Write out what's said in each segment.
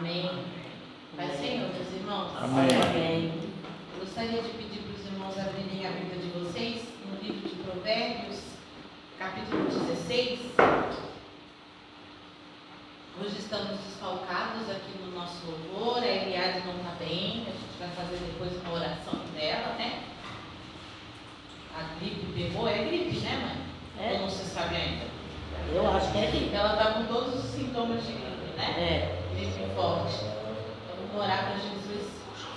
Amém. Vai Senhor, meus irmãos. Amém. Gostaria de pedir para os irmãos abrirem a Bíblia de vocês no livro de Provérbios, capítulo 16. Hoje estamos desfalcados aqui no nosso louvor. A Eliade não está bem, a gente vai fazer depois uma oração dela, né? A gripe pegou, é gripe, né, mãe? Ou não se sabe ainda? Eu acho que é gripe. Ela está com todos os sintomas de gripe, né? É. Gripe forte. Então vamos orar para Jesus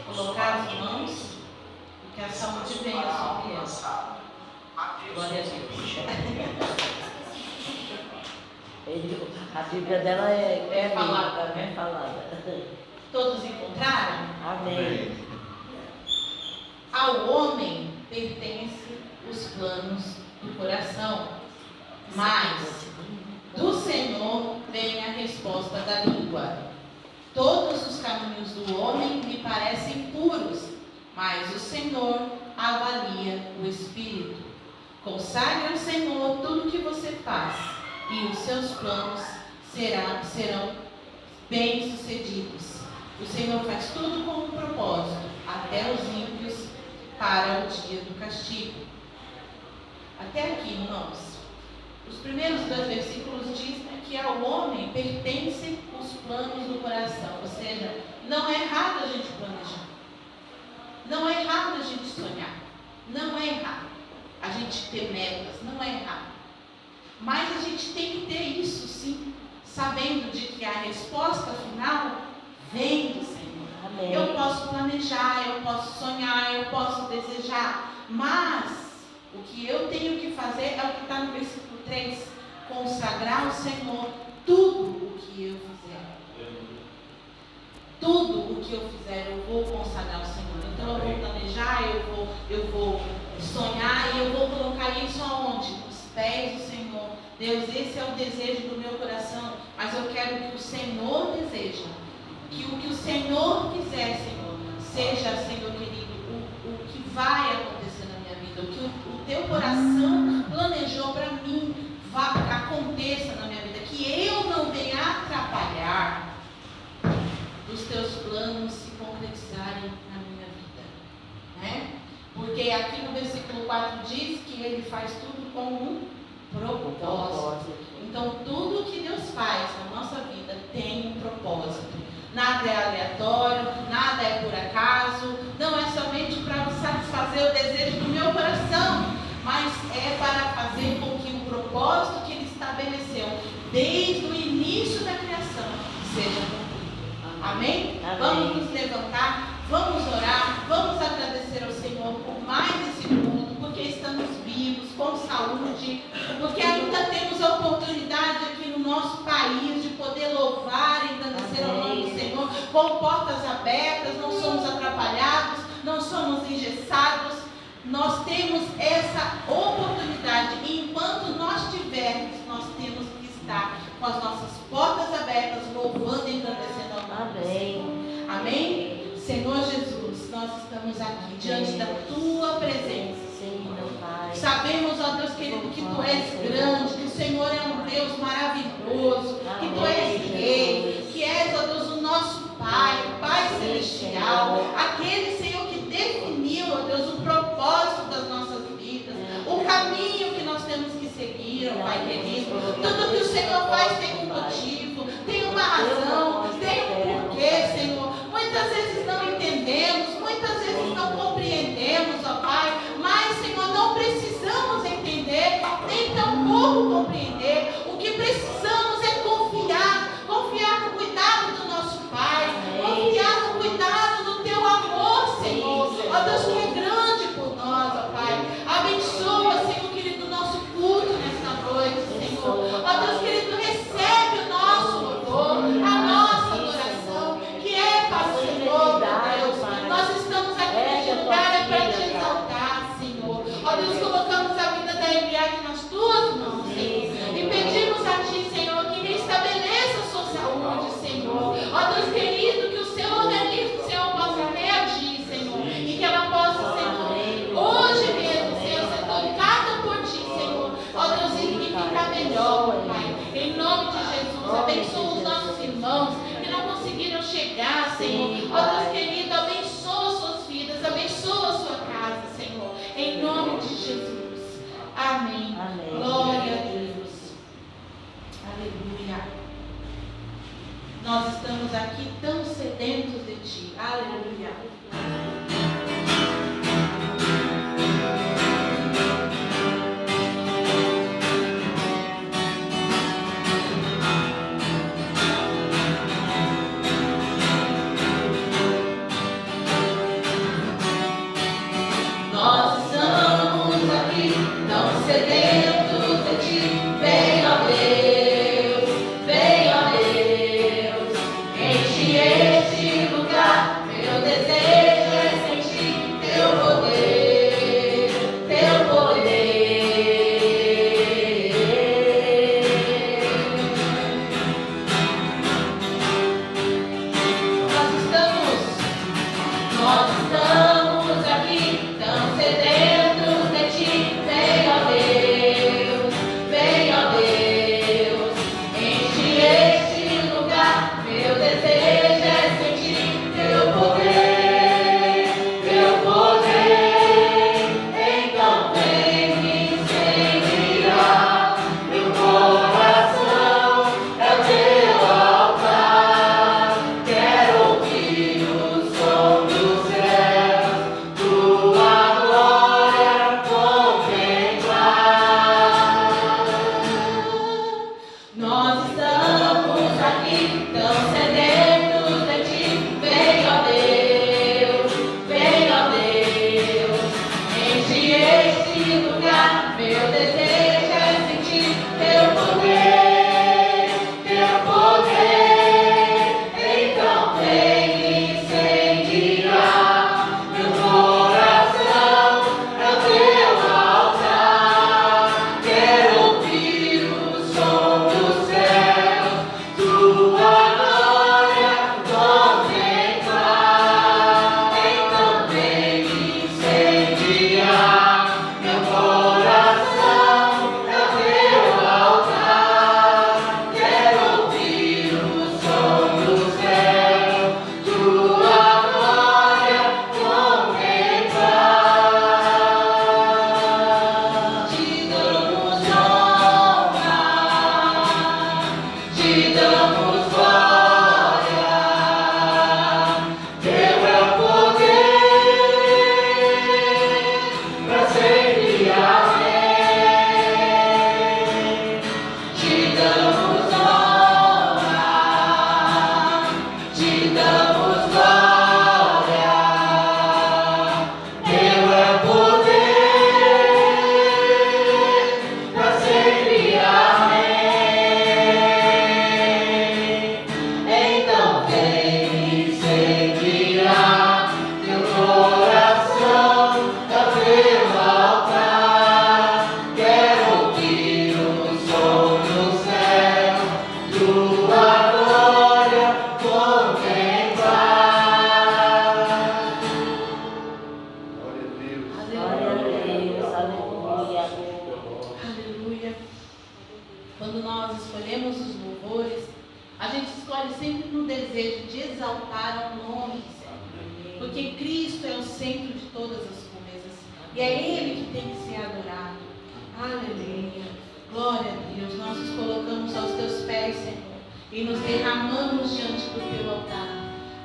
colocar as mãos e que a saúde venha sobre ela. Glória a Deus. A Bíblia dela é falada, né? né? Falada. Todos encontraram? Amém. Ao homem pertence os planos do coração, mas do Senhor vem a resposta da língua. Todos os caminhos do homem me parecem puros, mas o Senhor avalia o espírito. Consagre ao Senhor tudo o que você faz, e os seus planos serão bem-sucedidos. O Senhor faz tudo com um propósito, até os ímpios para o dia do castigo. Até aqui, irmãos. Os primeiros 2 versículos dizem que ao homem pertencem os planos do coração. Ou seja, não é errado a gente planejar. Não é errado a gente sonhar. Não é errado a gente ter metas. Não é errado. Mas a gente tem que ter isso sim, sabendo de que a resposta final vem do Senhor. Amém. Eu posso planejar, eu posso sonhar, eu posso desejar, mas o que eu tenho que fazer é o que está no versículo 3, consagrar ao Senhor tudo o que eu fizer. Tudo o que eu fizer, eu vou consagrar ao Senhor. Então eu vou planejar, eu vou sonhar e eu vou colocar isso aonde? Nos pés do Senhor. Deus, esse é o desejo do meu coração, mas eu quero que o Senhor deseja. Que o que o Senhor quiser, Senhor, seja, Senhor querido, o que vai acontecer na minha vida, o que o teu coração planejou para mim, aconteça na minha vida, que eu não venha atrapalhar os teus planos se concretizarem na minha vida, né? Porque aqui no versículo 4 diz que ele faz tudo com um propósito. Então tudo que Deus faz na nossa vida tem um propósito. Nada é aleatório, nada é por acaso, não é somente para satisfazer o desejo do meu coração, mas é para fazer com que o propósito que Ele estabeleceu desde o início da criação seja cumprido. Amém? Amém. Vamos nos levantar, vamos orar, vamos agradecer ao Senhor por mais esse culto, porque estamos vivos, com saúde, porque ainda temos a oportunidade aqui no nosso país de poder louvar e engrandecer ao nome do Senhor, com portas abertas, não somos atrapalhados, não somos engessados, nós temos essa oportunidade, e enquanto nós tivermos, nós temos que estar com as nossas portas abertas, louvando e engrandecendo ao nome do Senhor. Amém? Senhor Jesus, nós estamos aqui diante da Tua presença. Sabemos, ó Deus querido, que Tu és grande, que o Senhor é um Deus maravilhoso, que Tu és Rei, que és, ó Deus, o nosso Pai, o Pai Celestial, aquele, Senhor, que definiu, ó Deus, o propósito das nossas vidas, o caminho que nós temos que seguir, ó Pai querido. Tudo que o Senhor faz tem um motivo, tem uma razão, tem um porquê, Senhor. Muitas vezes não entendemos, muitas vezes não compreendemos, ó Pai, mas, Senhor, não precisamos entender, nem tampouco compreender. O que precisamos é confiar no cuidado do nosso Pai, confiar no cuidado do Teu amor, Senhor. Ó Deus, que é grande por nós, ó Pai. Abençoa, Senhor querido, o nosso culto nesta noite, Senhor. Ó Deus querido, recebe o nosso louvor, a nós estamos aqui tão sedentos de Ti. Aleluia. Nós estamos aqui tão sedentos de Ti. Vem, ó Deus, vem, ó Deus, enche este lugar. Meu desejo é sentir Teu poder, Teu poder. Nós estamos aqui tão sedentos de Ti. Vem, ó Deus, vem, ó Deus, enche este lugar. Meu desejo é sentir Teu poder, Teu poder. Então vem me incendiar. Meu coração é o Teu altar. Quero ouvir o som dos céus, Tua glória contemplar. Nós estamos aqui tão sedentos de Ti. Vem, ó Deus, vem, ó Deus, enche este lugar. Meu desejo é sentir Teu poder, Teu poder. Então vem me incendiar. Meu coração é o Teu altar. Quero ouvir o som dos céus, Tua glória contemplar. Então vem me incendiar. Meu coração é o Teu altar. Quero ouvir o som dos céus, Tua glória contemplar. Te damos honra, Te damos glória. Teu é o poder, pra sempre. Amém. Te damos honra, Te damos glória. Teu é o poder, pra sempre. Amém. Então vem me incendiar. Meu coração é o Teu altar. Quero ouvir o som do céu, Tua glória contemplar. Glória a Deus, aleluia. Aleluia. Quando nós escolhemos os louvores, a gente escolhe sempre no desejo de exaltar o nome do Senhor. Porque Cristo é o centro de todas as coisas. E é Ele que tem que ser adorado. Aleluia. Glória a Deus. Nós nos colocamos aos Teus pés, Senhor, e nos derramamos diante do Teu altar.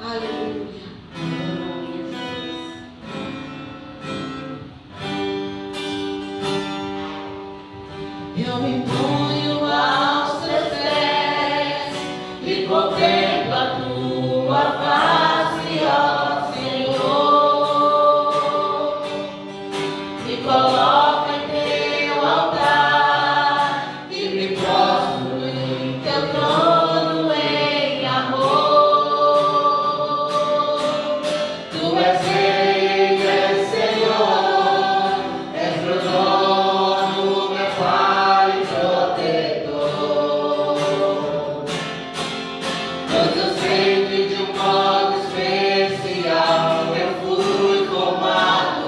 Aleluia. Aleluia, Jesus. Eu me ponho aos Teus pés e contemplo a Tua face, ó Senhor. Me coloco em Teu altar e me prostro em Teu trono em amor. Tu és Rei, és Senhor, és meu dono, meu Pai protetor. Pois eu sei que de um modo especial eu fui formado.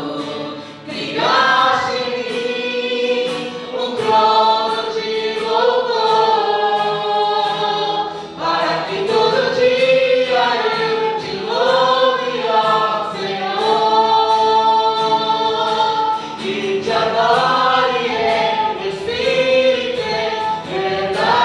Criaste em mim um trono de louvor, para que todo dia eu te louve, ó Senhor, e te adore em espírito e verdade.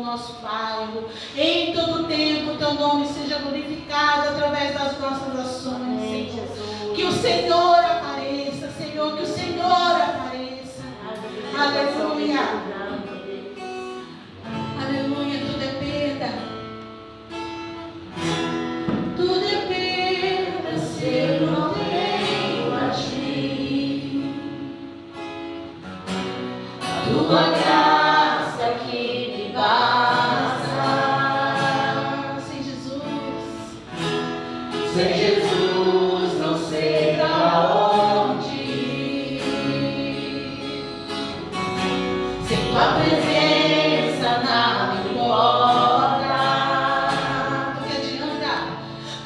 nosso bairro. Em todo tempo, teu nome seja glorificado através das nossas ações, Senhor. Que o Senhor apareça, Senhor, que o Senhor apareça. Aleluia. Aleluia, tudo é perda. Tudo é perda se eu não tenho a ti. A tua graça que me basta. Sem Jesus, sem Jesus não sei pra onde ir. Sem tua presença nada importa.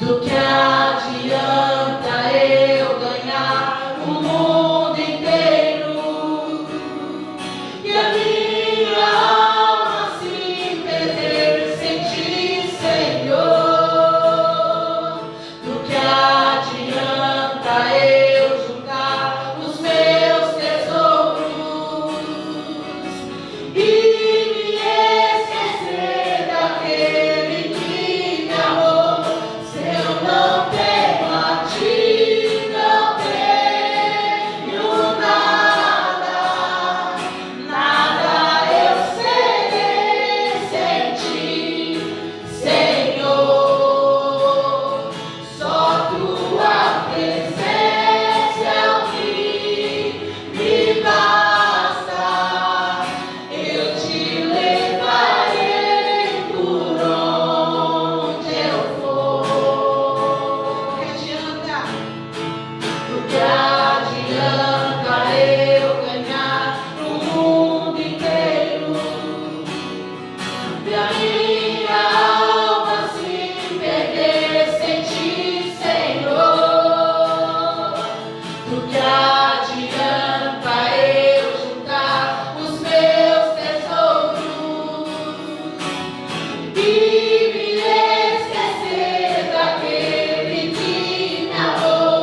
Do que adianta eu ganhar o mundo inteiro e a minha alma se perder sem ti, Senhor? Do que adianta eu juntar os meus tesouros e me esquecer daquele que me amou? Não tenho a ti, não tenho nada, nada eu serei sem ti, Senhor. Só tua presença é o que me basta. Eu te levarei por onde eu for. Do que adianta eu ganhar o mundo inteiro e a minha alma se perder sem ti, Senhor? Do que adianta eu juntar os meus tesouros e me esquecer daquele que me amou?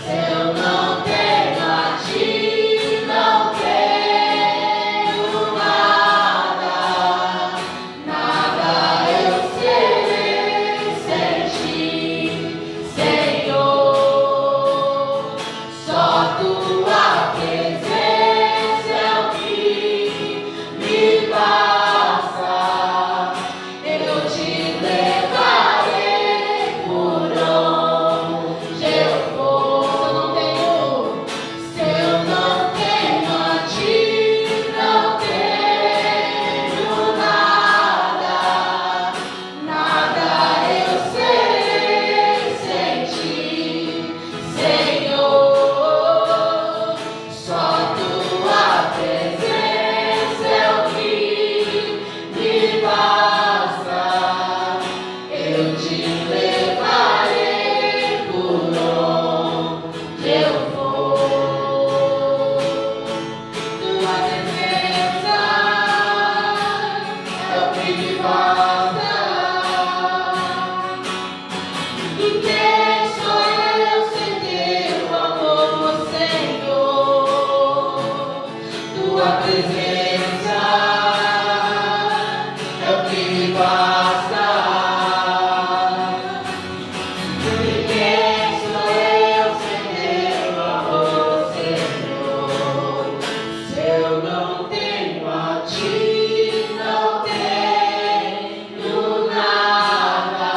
Se eu não tenho a ti, não tenho nada, nada eu serei sem ti, Senhor. Só tua presença é o que me basta. Eu te levarei por onde eu for. Se eu não tenho a ti, não tenho nada, nada eu serei sem ti, Senhor. Só tua presença é o que me basta. Eu te levarei por onde eu for. Tua presença é o que me basta. E quem sou eu sem teu amor, Senhor? Tua presença é o que me basta. E quem sou eu sem teu amor, Senhor? Se eu não tenho a ti, não tenho nada,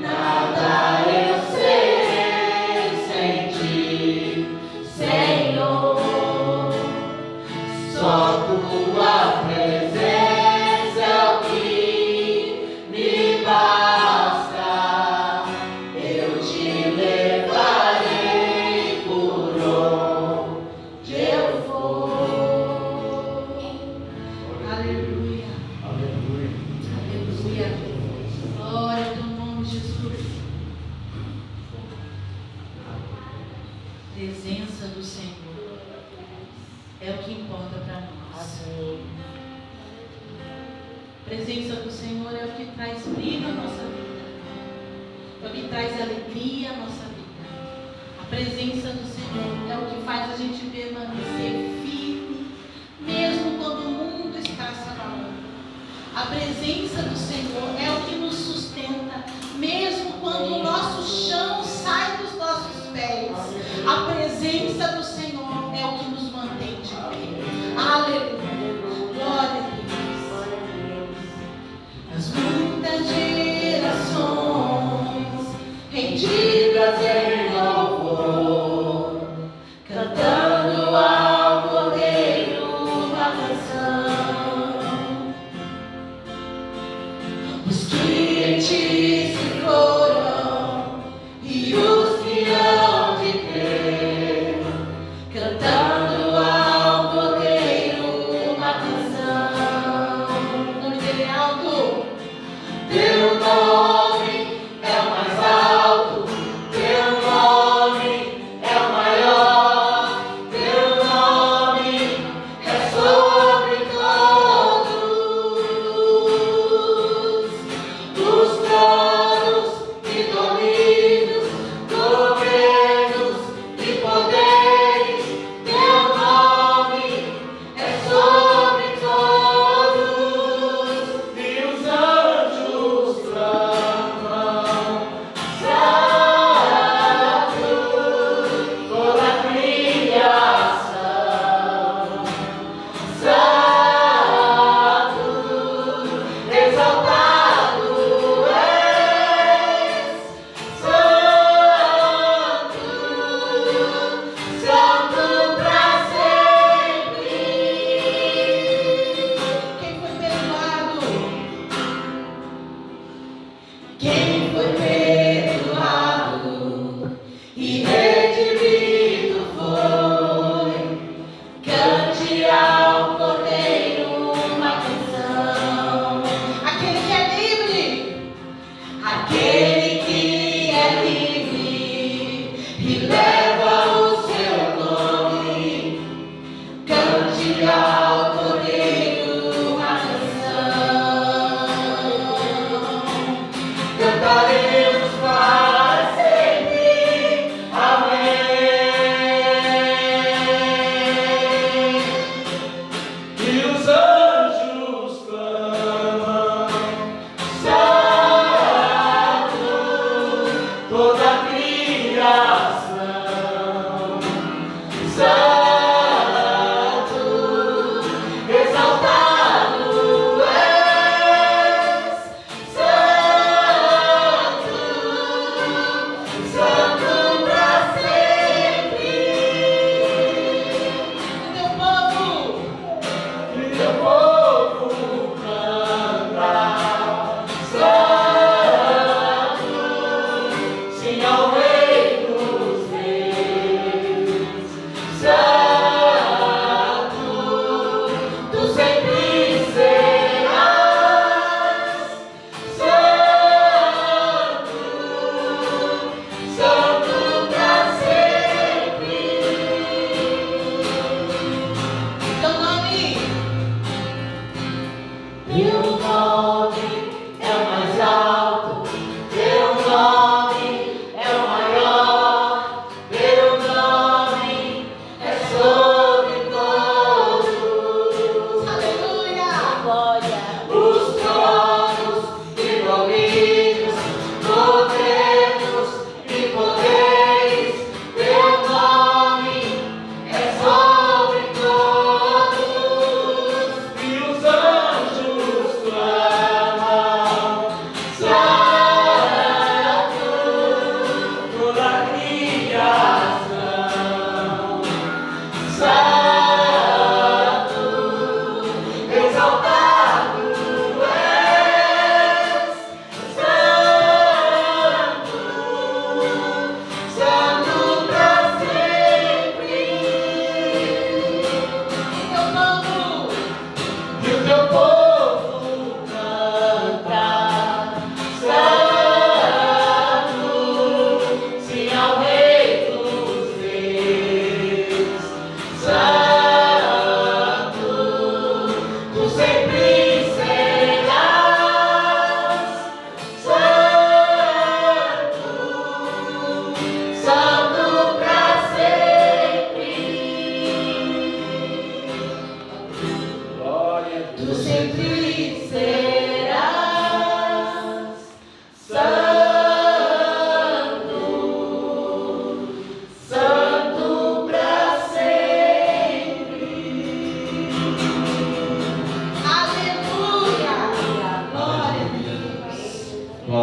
nada eu serei sem ti, Senhor. Só tua presença é o que me basta. Eu te levarei por onde eu for. Aleluia. Aleluia. Aleluia. Glória ao teu nome, Jesus. Presença do Senhor é o que importa para nós. Amém. Presença do Senhor é o que traz brilho à nossa vida, é o que traz alegria à nossa vida. A presença do Senhor é o que faz a gente permanecer firme, mesmo quando o mundo está se abalando. A A presença do Senhor é o que nos sustenta, mesmo quando o nosso chão sai dos nossos pés. A presença do Senhor é o que nos mantém de pé. Aleluia. Glória a Deus. As muitas gerações rendidas em louvor, cantando ao Cordeiro uma canção. Os que em ti se foram e os que hão de crer, cantando ao Cordeiro uma canção. O nome dele é alto. Teu nome é o mais alto, teu nome é o maior, teu nome é sobre todos os tronos.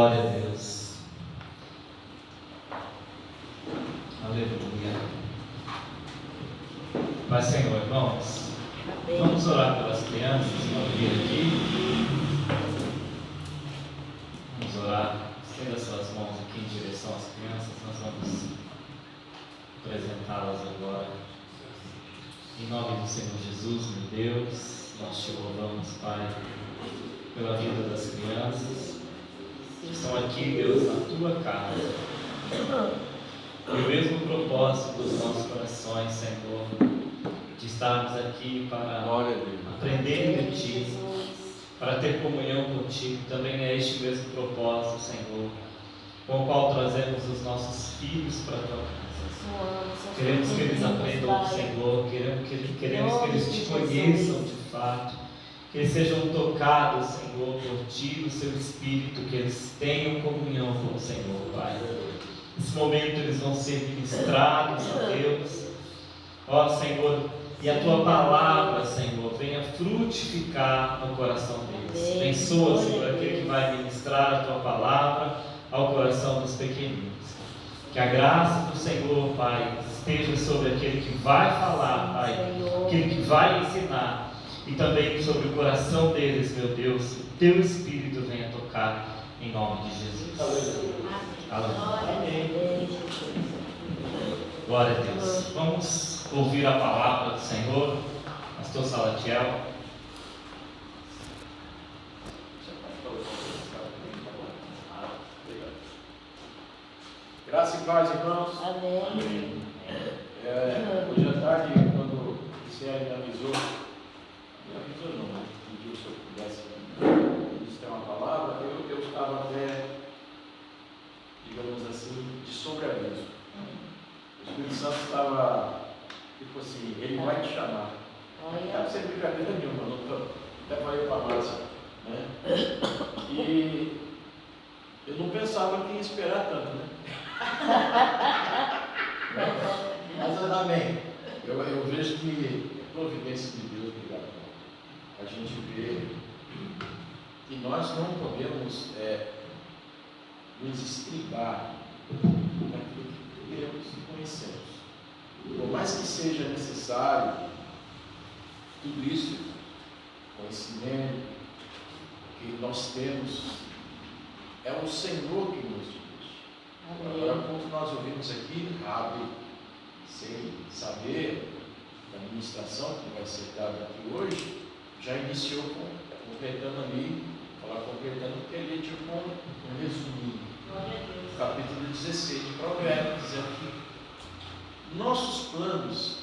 Glória a Deus. Aleluia. Mas, Senhor, irmãos, Amém. vamos orar pelas crianças que vão vir aqui. Vamos orar. Estenda suas mãos aqui em direção às crianças. Nós vamos apresentá-las agora. Em nome do Senhor Jesus, meu Deus, nós te louvamos, Pai, pela vida das crianças que estão aqui, Deus, na tua casa. E o mesmo propósito dos nossos corações, Senhor, de estarmos aqui para aprender de Ti, para ter comunhão contigo, também é este mesmo propósito, Senhor, com o qual trazemos os nossos filhos para a tua casa. Queremos que eles aprendam do Senhor, queremos que eles te conheçam de fato, que eles sejam tocados, Senhor, por Ti, o Seu Espírito, que eles tenham comunhão com o Senhor, Pai. Nesse momento eles vão ser ministrados a Deus, ó Senhor, e a Tua palavra, Senhor, venha frutificar no coração deles. Abençoa, Senhor, aquele que vai ministrar a Tua palavra ao coração dos pequeninos. Que a graça do Senhor, Pai, esteja sobre aquele que vai falar, Pai, aquele que vai ensinar, e também sobre o coração deles, meu Deus, o Teu Espírito venha tocar em nome de Jesus. Aleluia. Amém. Glória a Deus. Vamos ouvir a palavra do Senhor. Pastor Salatiel. Graça e paz, irmãos. Amém. Hoje à tarde, quando o Cielo me avisou não, mas pediu se eu pudesse ter uma palavra, eu estava até, digamos assim, de sobreaviso. O Espírito Santo estava, tipo assim, ele vai te chamar. Não dá sem brincadeira nenhuma, não tô, até falei para a Márcia, né? E eu não pensava que ia esperar tanto, né? Mas amém. Eu vejo que a providência de Deus, obrigado. A gente vê que nós não podemos nos estribar naquilo que queremos e conhecemos. Por mais que seja necessário tudo isso, conhecimento que nós temos, é o Senhor que nos dirige. Agora, como nós ouvimos aqui, Rabi, sem saber da ministração que vai ser dada aqui hoje, já iniciou completando ali, falar completando, porque ele é tipo um resuminho. Capítulo 16 de Provérbios, dizendo que nossos planos,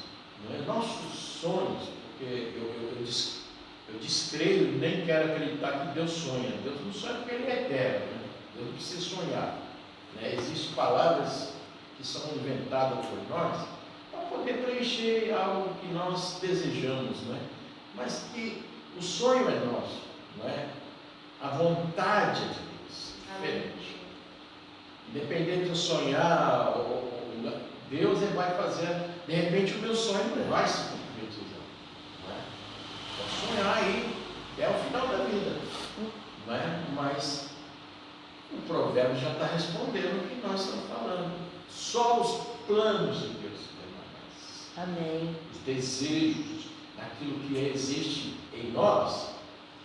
nossos sonhos, porque eu descreio e nem quero acreditar que Deus sonha. Deus não sonha porque Ele é eterno, né? Deus não precisa sonhar. Existem palavras que são inventadas por nós para poder preencher algo que nós desejamos, mas que o sonho é nosso, a vontade é de Deus, diferente. Independente de eu sonhar, Deus vai fazer, de repente o meu sonho não vai se concretizar. Vou sonhar aí, é o final da vida, mas o provérbio já está respondendo o que nós estamos falando. Só os planos de Deus para nós. Amém. Os desejos, aquilo que existe em nós,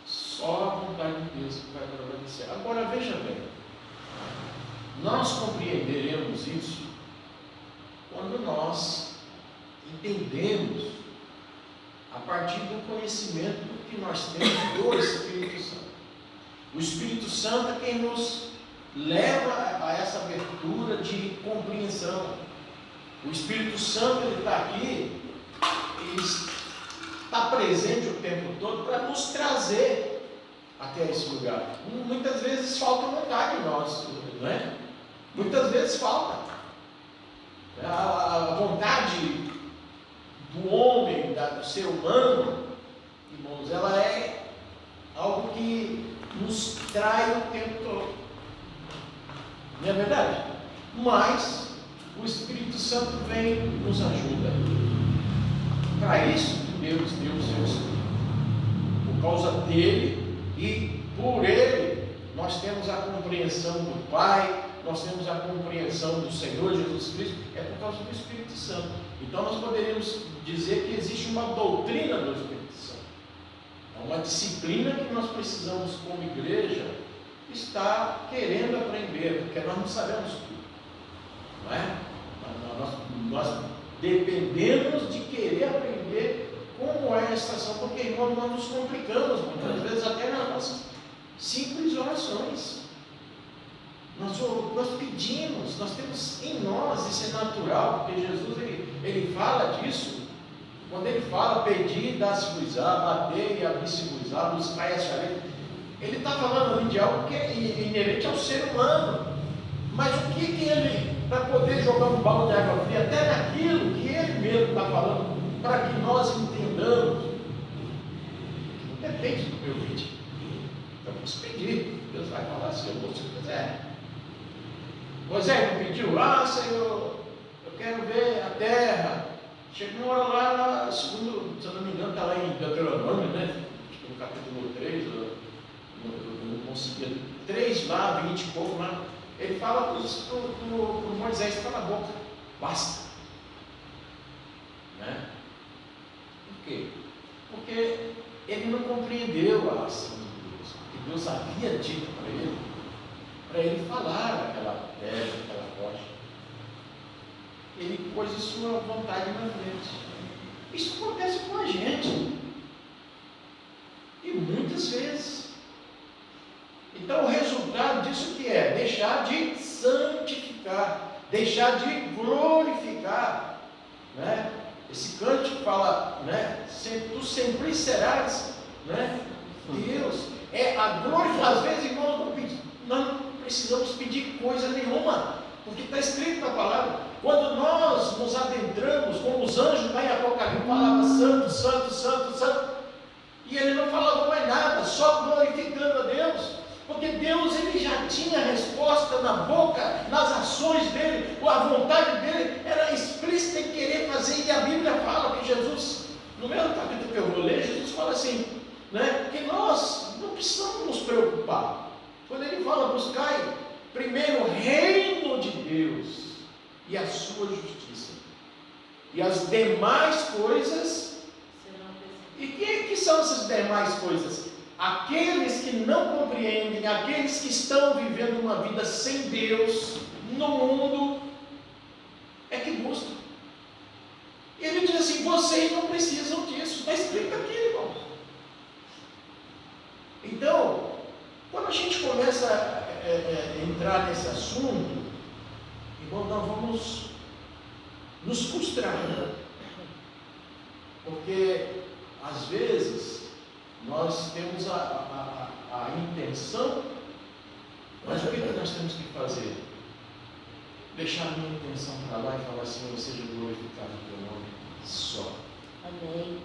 só a vontade de Deus que vai prevalecer. Agora veja bem, nós compreenderemos isso quando nós entendemos a partir do conhecimento que nós temos do Espírito Santo. O Espírito Santo é quem nos leva a essa abertura de compreensão. O Espírito Santo, ele está aqui e está presente o tempo todo para nos trazer até esse lugar. Muitas vezes falta vontade em nós, não é? Muitas vezes falta. A vontade do homem, do ser humano, irmãos, ela é algo que nos trai o tempo todo. Não é verdade? Mas o Espírito Santo vem e nos ajuda. Para isso, Deus deu o seu Espírito. Por causa dele e por ele, nós temos a compreensão do Pai, nós temos a compreensão do Senhor Jesus Cristo, é por causa do Espírito Santo. Então nós poderíamos dizer que existe uma doutrina do Espírito Santo. É uma disciplina que nós precisamos, como igreja, estar querendo aprender, porque nós não sabemos tudo. Não é? Nós dependemos de querer aprender como é a situação, porque, irmão, nós nos complicamos muitas vezes até nas nossas simples orações. Nós pedimos, nós temos em nós, isso é natural, porque Jesus ele fala disso. Quando ele fala pedir, dá-se-vos-á, bater e abrir-se-vos-á, buscar e achareis, ele está falando ali de algo que é inerente ao ser humano. Mas o que ele, para poder jogar um balde de água fria, até naquilo que ele mesmo está falando, para que nós entendamos, depende do meu vídeo. Então vamos pedir, Deus vai falar assim, eu vou se quiser. Moisés não pediu, Senhor, eu quero ver a terra. Chegou uma hora lá, segundo, se eu não me engano, está lá em Deuteronômio, né? No capítulo 3, eu não conseguia, 3 lá, 20 e pouco lá. Ele fala para o Moisés, cala a boca, basta. Né? Por quê? Porque ele não compreendeu a ação de Deus, porque Deus havia dito para ele falar aquela pedra, aquela rocha. Ele pôs a sua vontade na frente. Isso acontece com a gente. E muitas vezes. Então o resultado disso que é? Deixar de santificar, deixar de glorificar. Né? Esse cântico fala, né? Tu sempre serás, né? Deus. É a glória, às vezes, irmãos, nós não precisamos pedir coisa nenhuma, porque está escrito na palavra. Quando nós nos adentramos, como os anjos lá em Apocalipse falavam santo, santo, santo, santo, e ele não falava mais nada, só glorificando a Deus, porque Deus ele já tinha a resposta na boca, nas ações dele, a vontade dele era explícita em querer fazer, e a Bíblia fala que Jesus, no mesmo capítulo que eu vou ler, Jesus fala assim, né, que nós não precisamos nos preocupar. Quando ele fala, buscai primeiro o reino de Deus e a sua justiça, e as demais coisas. E quem que são essas demais coisas? Aqueles que não compreendem, aqueles que estão vivendo uma vida sem Deus no mundo, é que buscam. E ele diz assim, vocês não precisam disso, está escrito aqui, irmão. Então, quando a gente começa a entrar nesse assunto, irmão, nós vamos nos frustrar, porque às vezes nós temos a intenção, mas o que nós temos que fazer? Deixar a minha intenção para lá e falar assim, Senhor, seja glorificado o teu nome só. Amém.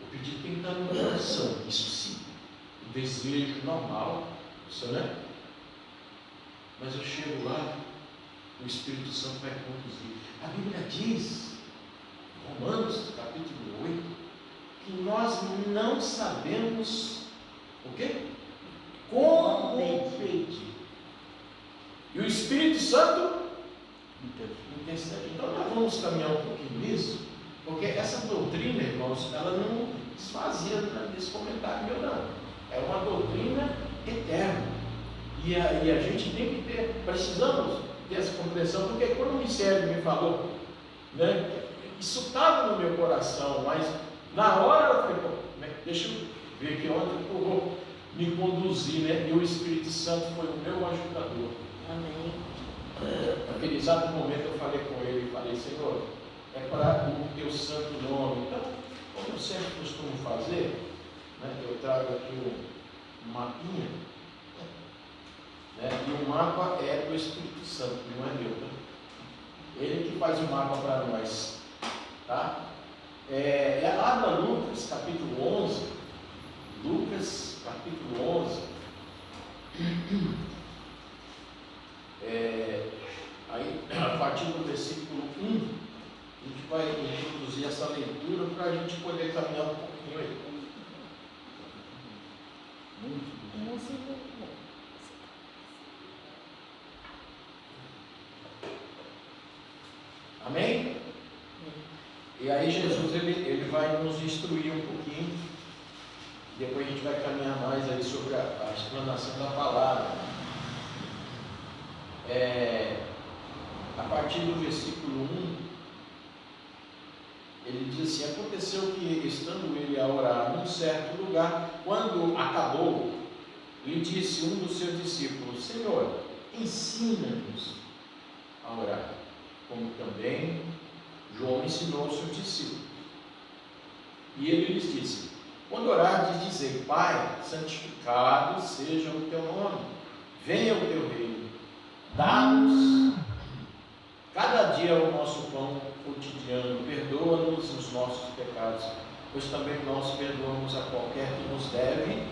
O pedido tem que estar no meu coração, isso sim, o desejo normal, isso, né? Mas eu chego lá, o Espírito Santo vai conduzir. A Bíblia diz, Romanos capítulo 8, que nós não sabemos o quê? Como pedir. E o Espírito Santo intercede. Então nós vamos caminhar um pouquinho nisso, porque essa doutrina, irmãos, ela não esvazia nesse comentário meu, não. É uma doutrina eterna. E a gente tem que ter, precisamos ter essa compreensão, porque quando o ministério me falou, né, isso estava no meu coração, mas na hora eu falei, deixa eu ver aqui onde eu vou me conduzir, né? E o Espírito Santo foi o meu ajudador. Amém. Naquele exato momento eu falei com ele, falei, Senhor, é para o teu santo nome. Então, como eu sempre costumo fazer, né, eu trago aqui um mapinha, né, e o mapa é do Espírito Santo, não é meu, né? Ele que faz o mapa para nós, tá? Abra Lucas capítulo 11, Lucas capítulo 11, aí a partir do versículo 1, a gente vai introduzir essa leitura para a gente poder caminhar um pouquinho aí. Muito bem. Amém? E aí Jesus ele vai nos instruir um pouquinho. Depois a gente vai caminhar mais aí sobre a explanação da palavra. A partir do versículo 1, ele diz assim: aconteceu que, estando ele a orar num certo lugar, quando acabou, lhe disse um dos seus discípulos: Senhor, ensina-nos a orar, como também João ensinou aos seus discípulos. E ele lhes disse: quando orardes, dizei: Pai, santificado seja o teu nome, venha o teu reino, dá-nos cada dia o nosso pão cotidiano, perdoa-nos os nossos pecados, pois também nós perdoamos a qualquer que nos deve,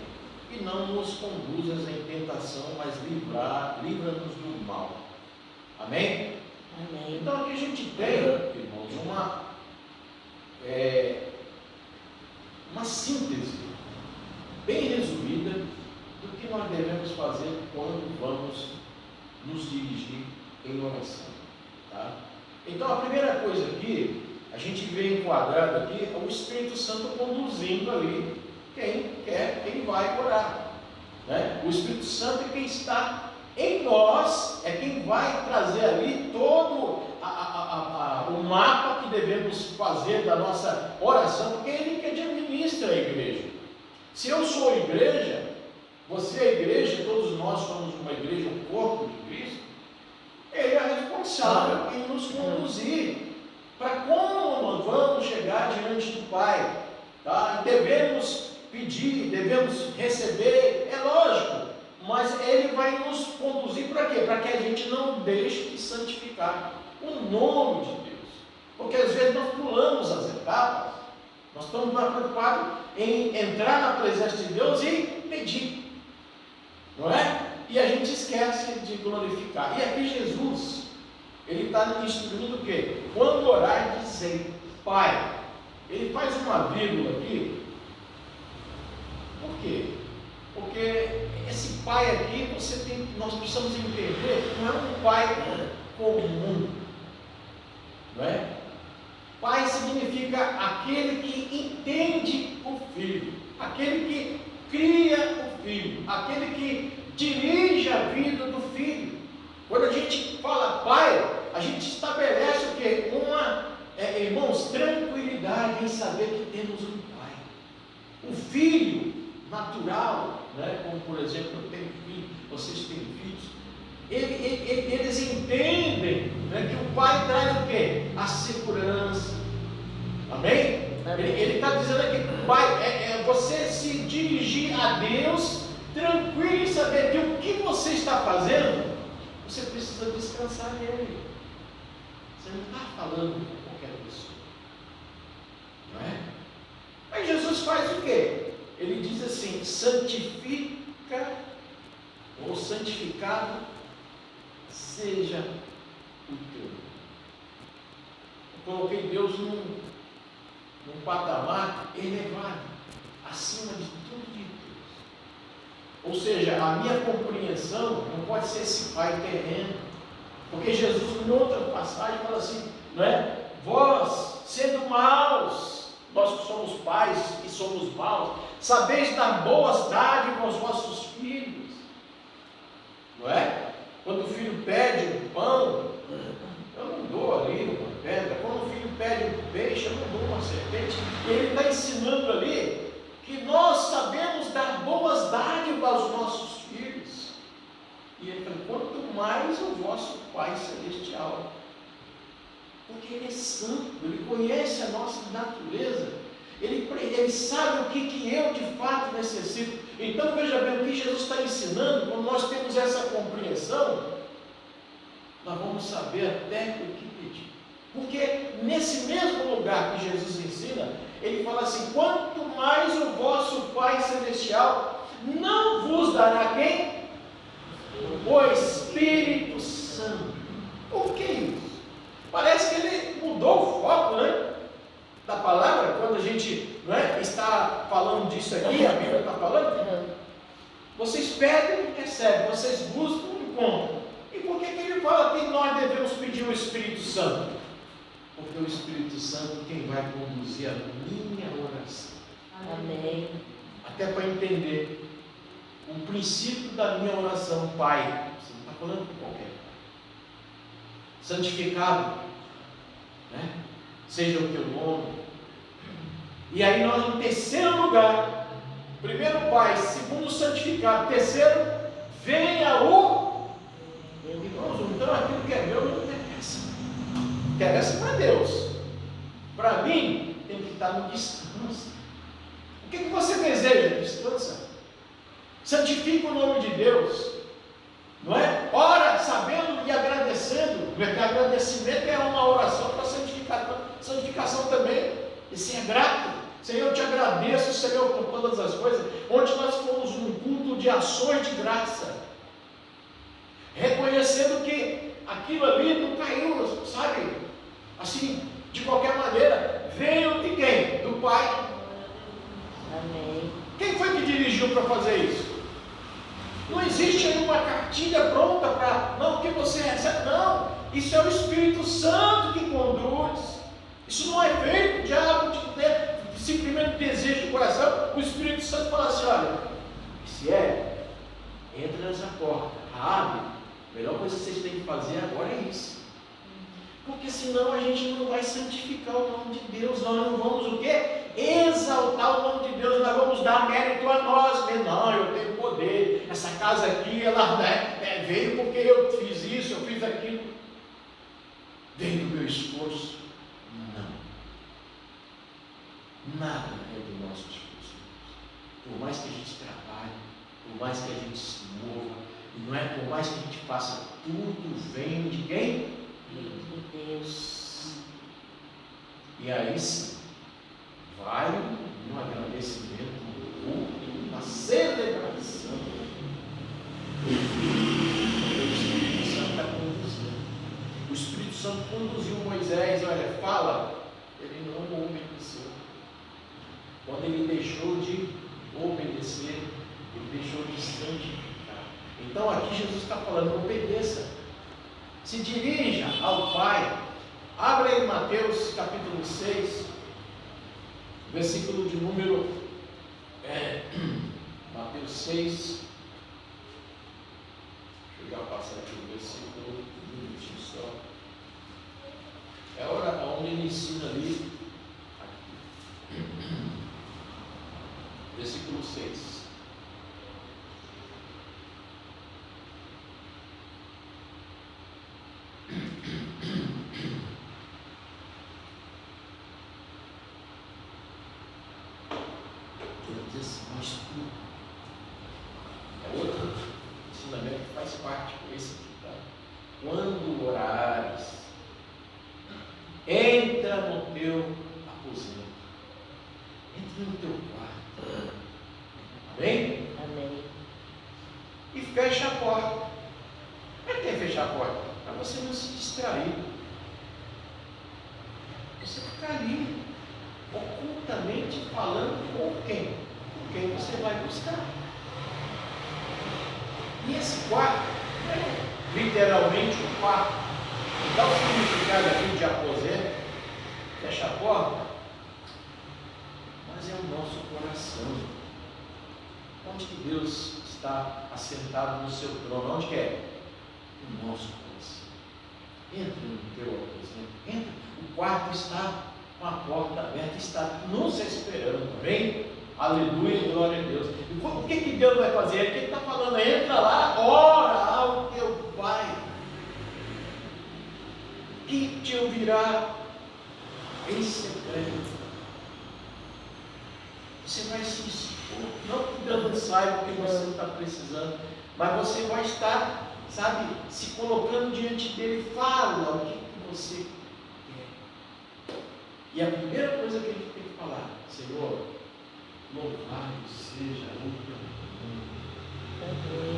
e não nos conduzas em tentação, mas livra-nos do mal. Amém? Amém. Então aqui a gente tem, irmãos, uma síntese bem resumida do que nós devemos fazer quando vamos nos dirigir em oração. Tá? Então a primeira coisa aqui, a gente vê enquadrado aqui, é o Espírito Santo conduzindo ali quem vai orar. Né? O Espírito Santo é quem está em nós, é quem vai trazer ali todo o mapa que devemos fazer da nossa oração, porque é ele que administra a igreja. Se eu sou a igreja, você é a igreja, todos nós somos uma igreja, um corpo de Cristo, ele é responsável em nos conduzir para como nós vamos chegar diante do Pai. Tá? Devemos pedir, devemos receber, é lógico, mas ele vai nos conduzir para quê? Para que a gente não deixe de santificar o nome de Deus. Porque às vezes nós pulamos as etapas, nós estamos mais preocupados em entrar na presença de Deus e pedir, não é? E a gente esquece de glorificar. E aqui Jesus, ele está instruindo o quê? Quando orar, dizei: Pai. Ele faz uma vírgula aqui. Por quê? Porque esse pai aqui, nós precisamos entender, não é um pai comum, não é? Pai significa aquele que entende o filho, aquele que cria o filho, aquele que dirige a vida do filho. Quando a gente fala pai, a gente estabelece o quê? Irmãos, tranquilidade em saber que temos um pai. O filho natural, né? Como por exemplo, eu tenho filho, vocês têm filhos, eles entendem, né, que o pai traz o quê? A segurança. Amém? Ele está dizendo aqui, pai, você se dirigir a Deus tranquilo e saber que o que você está fazendo, você precisa descansar nele. Você não está falando com qualquer pessoa, não é? Aí Jesus faz o quê? Ele diz assim: santifica, ou santificado seja o teu. Eu coloquei Deus num patamar elevado, acima de tudo de Deus. Ou seja, a minha compreensão não pode ser esse pai terreno, porque Jesus, em outra passagem, fala assim, não é? Vós, sendo maus, nós que somos pais e somos maus, sabeis dar boas dádivas aos vossos filhos, não é? Quando o filho pede um pão, eu não dou ali uma pedra. Quando o filho pede um peixe, eu não dou uma serpente. E ele está ensinando ali que nós sabemos dar boas dádivas aos nossos filhos. E ele fala: quanto mais o vosso Pai Celestial. Porque Ele é santo, Ele conhece a nossa natureza, Ele sabe o que eu de fato necessito. Então veja bem, o que Jesus está ensinando, quando nós temos essa compreensão, nós vamos saber até o que pedir. Porque nesse mesmo lugar que Jesus ensina, Ele fala assim: quanto mais o vosso Pai Celestial não vos dará quem? O Espírito Santo. O que é isso? Parece que ele mudou o foco, né, da palavra, quando a gente, não é, está falando disso aqui, a Bíblia está falando. Vocês pedem, recebem, vocês buscam, encontram. E por que ele fala que nós devemos pedir o Espírito Santo? porque o Espírito Santo quem vai conduzir a minha oração. Amém. Até para entender o princípio da minha oração, Pai. Você não está falando com qualquer Pai. Santificado, né? Seja o teu nome. E aí nós, em terceiro lugar, primeiro Pai, segundo santificado, terceiro, venha o irmãos, então aquilo que é meu não interessa. Interessa para Deus. Para mim, tem que estar no descanso. O que você deseja? Descansa. Santifica o nome de Deus. Não é? Ora sabendo e agradecendo. Porque agradecimento é uma oração para santificação também. E ser grato. Senhor, eu te agradeço, Senhor, por todas as coisas. Onde nós fomos um culto de ações de graça. Reconhecendo que aquilo ali não caiu, sabe? Assim, de qualquer maneira. Veio de quem? Do Pai. Amém. Quem foi que dirigiu para fazer isso? Não existe aí uma cartilha pronta para, não, o que você recebe, não. Isso é o Espírito Santo que conduz. Isso não é feito, o diabo te der simplesmente desejo do coração. O Espírito Santo fala assim: olha, se é, entra nessa porta, abre. A melhor coisa que vocês têm que fazer agora é isso. Porque senão a gente não vai santificar o nome de Deus, nós não vamos o quê? Exaltar o nome de Deus, nós vamos dar mérito a nós. Não, eu tenho poder, essa casa aqui, ela veio porque eu fiz isso, eu fiz aquilo. Veio do meu esforço. Não. Nada é do nosso esforço. Por mais que a gente trabalhe, por mais que a gente se mova, e não é por mais que a gente faça, tudo vem de quem? De Deus. E aí sim, vai no agradecimento, no culto, na celebração. O Espírito Santo está conduzindo. O Espírito Santo conduziu Moisés, olha, fala, ele não obedeceu. Quando ele deixou de obedecer, ele deixou de santificar. Então aqui Jesus está falando, obedeça. Se dirija ao Pai. Abre aí Mateus capítulo 6, versículo de número Mateus 6. Deixa eu passar aqui o versículo, um minutinho só. É a hora onde ele ensina ali. Aqui. Versículo 6. Mas tudo é outro ensinamento que faz parte desse aqui, tá? Quando orares, entra no teu aposento, entra no teu quarto, amém? Amém. E fecha a porta. Para que fechar a porta? Para você não se distrair, você ficar ali ocultamente falando com quem? Quem você vai buscar. E esse quarto não é literalmente um quarto. Dá o significado aqui de aposento, fecha a porta, mas é o nosso coração. Onde que Deus está assentado no seu trono? Onde que é? No nosso coração. Entra no teu aposento, entra. O quarto está com a porta aberta, está nos esperando, amém? Aleluia, glória a Deus. E o que Deus vai fazer? O que ele está falando? Entra lá, ora ao teu Pai, que te ouvirá em secreto. Você vai se dispor, não que Deus não saiba o que você está precisando, mas você vai estar, sabe, se colocando diante dele. Fala o que você quer. E a primeira coisa que a gente tem que falar: Senhor, louvado seja o teu nome.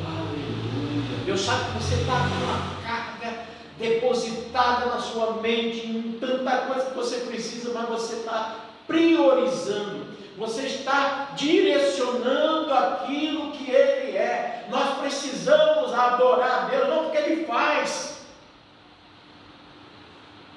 Aleluia. Deus sabe que você está com uma carga depositada na sua mente, em tanta coisa que você precisa, mas você está priorizando. Você está direcionando aquilo que Ele é. Nós precisamos adorar a Deus, não porque Ele faz,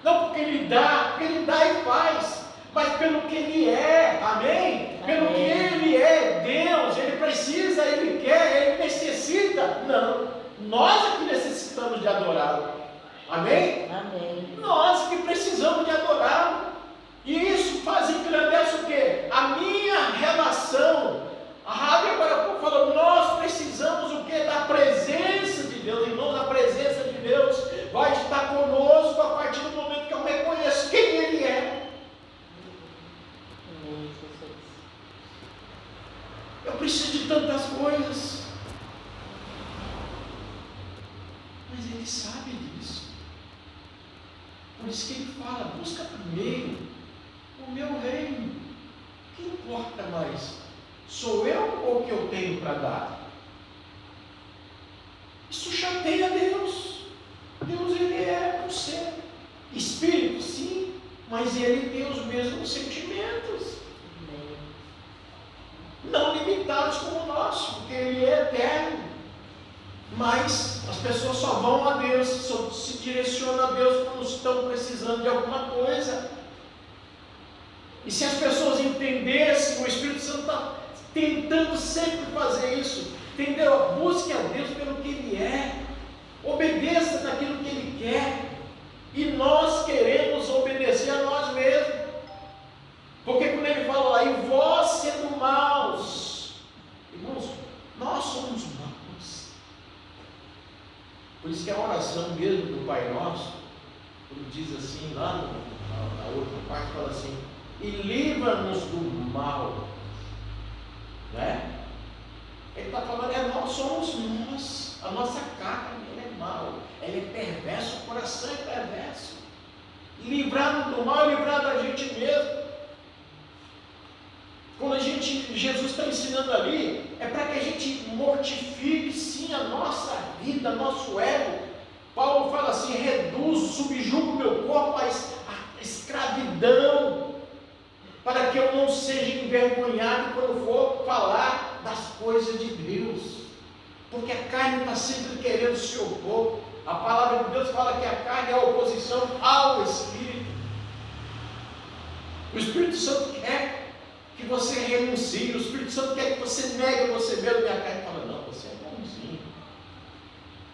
não porque Ele dá e faz, mas pelo que Ele é, amém? Pelo que Ele é, Deus, Ele precisa, Ele quer, Ele necessita. Não, nós é que necessitamos de adorá-lo, amém? Amém. Nós que precisamos de adorá-lo. E isso faz engrandece o quê? A minha relação. A Rabi agora falou, nós precisamos o quê? Da presença de Deus. Irmãos, a presença de Deus vai estar conosco a partir do momento que eu reconheço quem Ele é. Amém, Jesus. Eu preciso de tantas coisas, mas Ele sabe disso. Por isso que Ele fala, busca primeiro o meu reino. O que importa mais? Sou eu ou o que eu tenho para dar? Isso chateia Deus. Deus, Ele é um ser espírito, sim, mas Ele tem os mesmos sentimentos, Amém. não limitados como o nosso, porque Ele é eterno. Mas as pessoas só vão a Deus, só se direcionam a Deus quando estão precisando de alguma coisa. E se as pessoas entendessem, o Espírito Santo está tentando sempre fazer isso, entendeu? Busque a Deus pelo que Ele é, obedeça naquilo que Ele quer, e nós queremos obedecer a nós mesmos, porque quando Ele fala lá, e vós sendo maus, irmãos, nós somos maus. Por isso que a oração mesmo do Pai Nosso, quando diz assim, lá na outra parte, fala assim, e livra-nos do mal, né? Ele está falando, nós somos nós, a nossa carne, ela é mal, ela é perversa, o coração é perverso. Livrar-nos do mal é livrar da gente mesmo. Quando Jesus está ensinando ali, é para que a gente mortifique sim a nossa vida, nosso ego. Paulo fala assim, reduzo, subjugo o meu corpo à escravidão, para que eu não seja envergonhado quando for falar das coisas de Deus, porque a carne está sempre querendo se opor. A palavra de Deus fala que a carne é a oposição ao Espírito. O Espírito Santo quer que você renuncie, o Espírito Santo quer que você negue você mesmo, e a carne fala, não, você é bonzinho,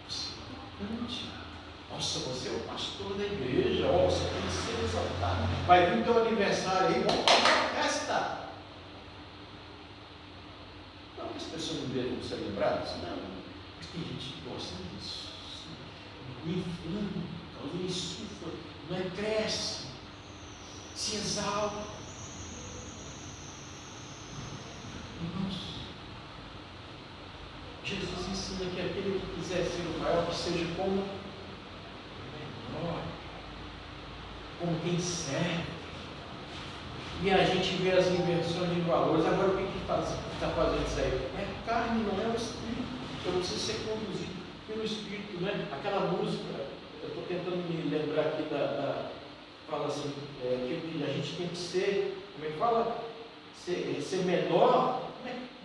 você é importante. Nossa, você é o pastor da igreja, você tem que ser exaltado. Vai vir teu aniversário aí, vamos fazer uma festa. Não que as pessoas não devem ser lembradas, não. Mas tem gente que gosta disso. Inflama, causa insufla, não é cresce, se exalta. Irmãos, Jesus ensina que aquele que quiser ser o maior, que seja como como quem serve. E a gente vê as inversões de valores. Agora o que está fazendo isso aí? É a carne, não é o Espírito. Eu preciso ser conduzido pelo Espírito, né? Aquela música, eu estou tentando me lembrar aqui fala assim, que a gente tem que ser, como é que fala? Ser menor.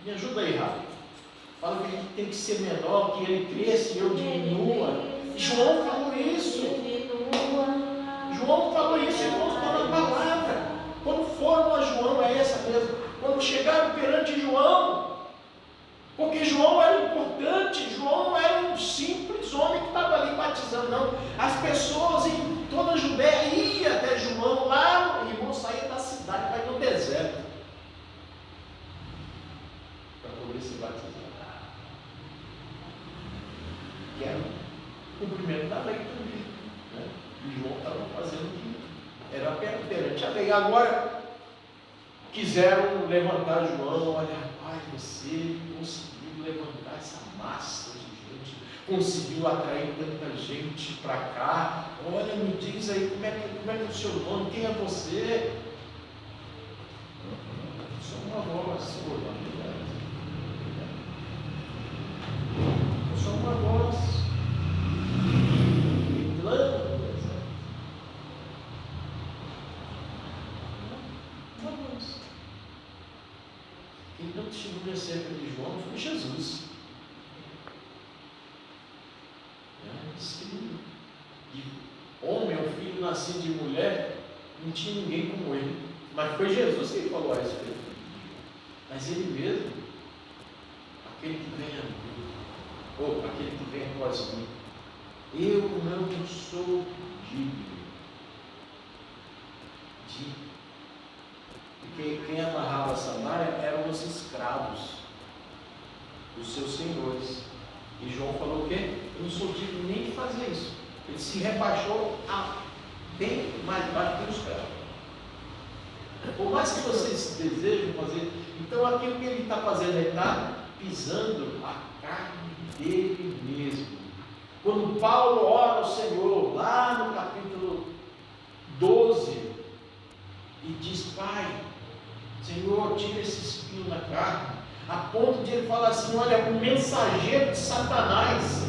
Me ajuda aí, Rafa. Fala que a gente tem que ser menor, que ele cresça e eu diminua. João falou isso. João falou isso, irmãos, está na palavra. Quando foram a João, é essa mesmo. Quando chegaram perante João, porque João era importante, João não era um simples homem que estava ali batizando, não. As pessoas em toda a Judéia iam até João, lá, irmão, saía da cidade, vai no deserto, para poder se batizar. Que era o cumprimento da lei também, né? E João estava fazendo o que era perante a lei. Agora, quiseram levantar João, olha, rapaz, você conseguiu levantar essa massa de gente, conseguiu atrair tanta gente para cá, olha, me diz aí como é que é o seu nome, quem é você? Só uma voz, só uma voz. Quem não testemunha acerca de João foi Jesus. Diz que homem é o filho filho nascido de mulher, não tinha ninguém como ele. Mas foi Jesus que falou a respeito. Mas ele mesmo, aquele que vem a mim, ou aquele que vem após mim, eu não sou digno. Porque quem amarrava a sandália eram os escravos, os seus senhores. E João falou o quê? Eu não sou digno nem de fazer isso. Ele se rebaixou a bem mais baixo que os escravos. Por mais que vocês desejam fazer, então aquilo que ele está fazendo, ele está pisando a carne dele mesmo. Quando Paulo ora ao Senhor, lá no capítulo 12, e diz: Pai, Senhor, tira esse espinho na carne, a ponto de ele falar assim: olha, o mensageiro de Satanás.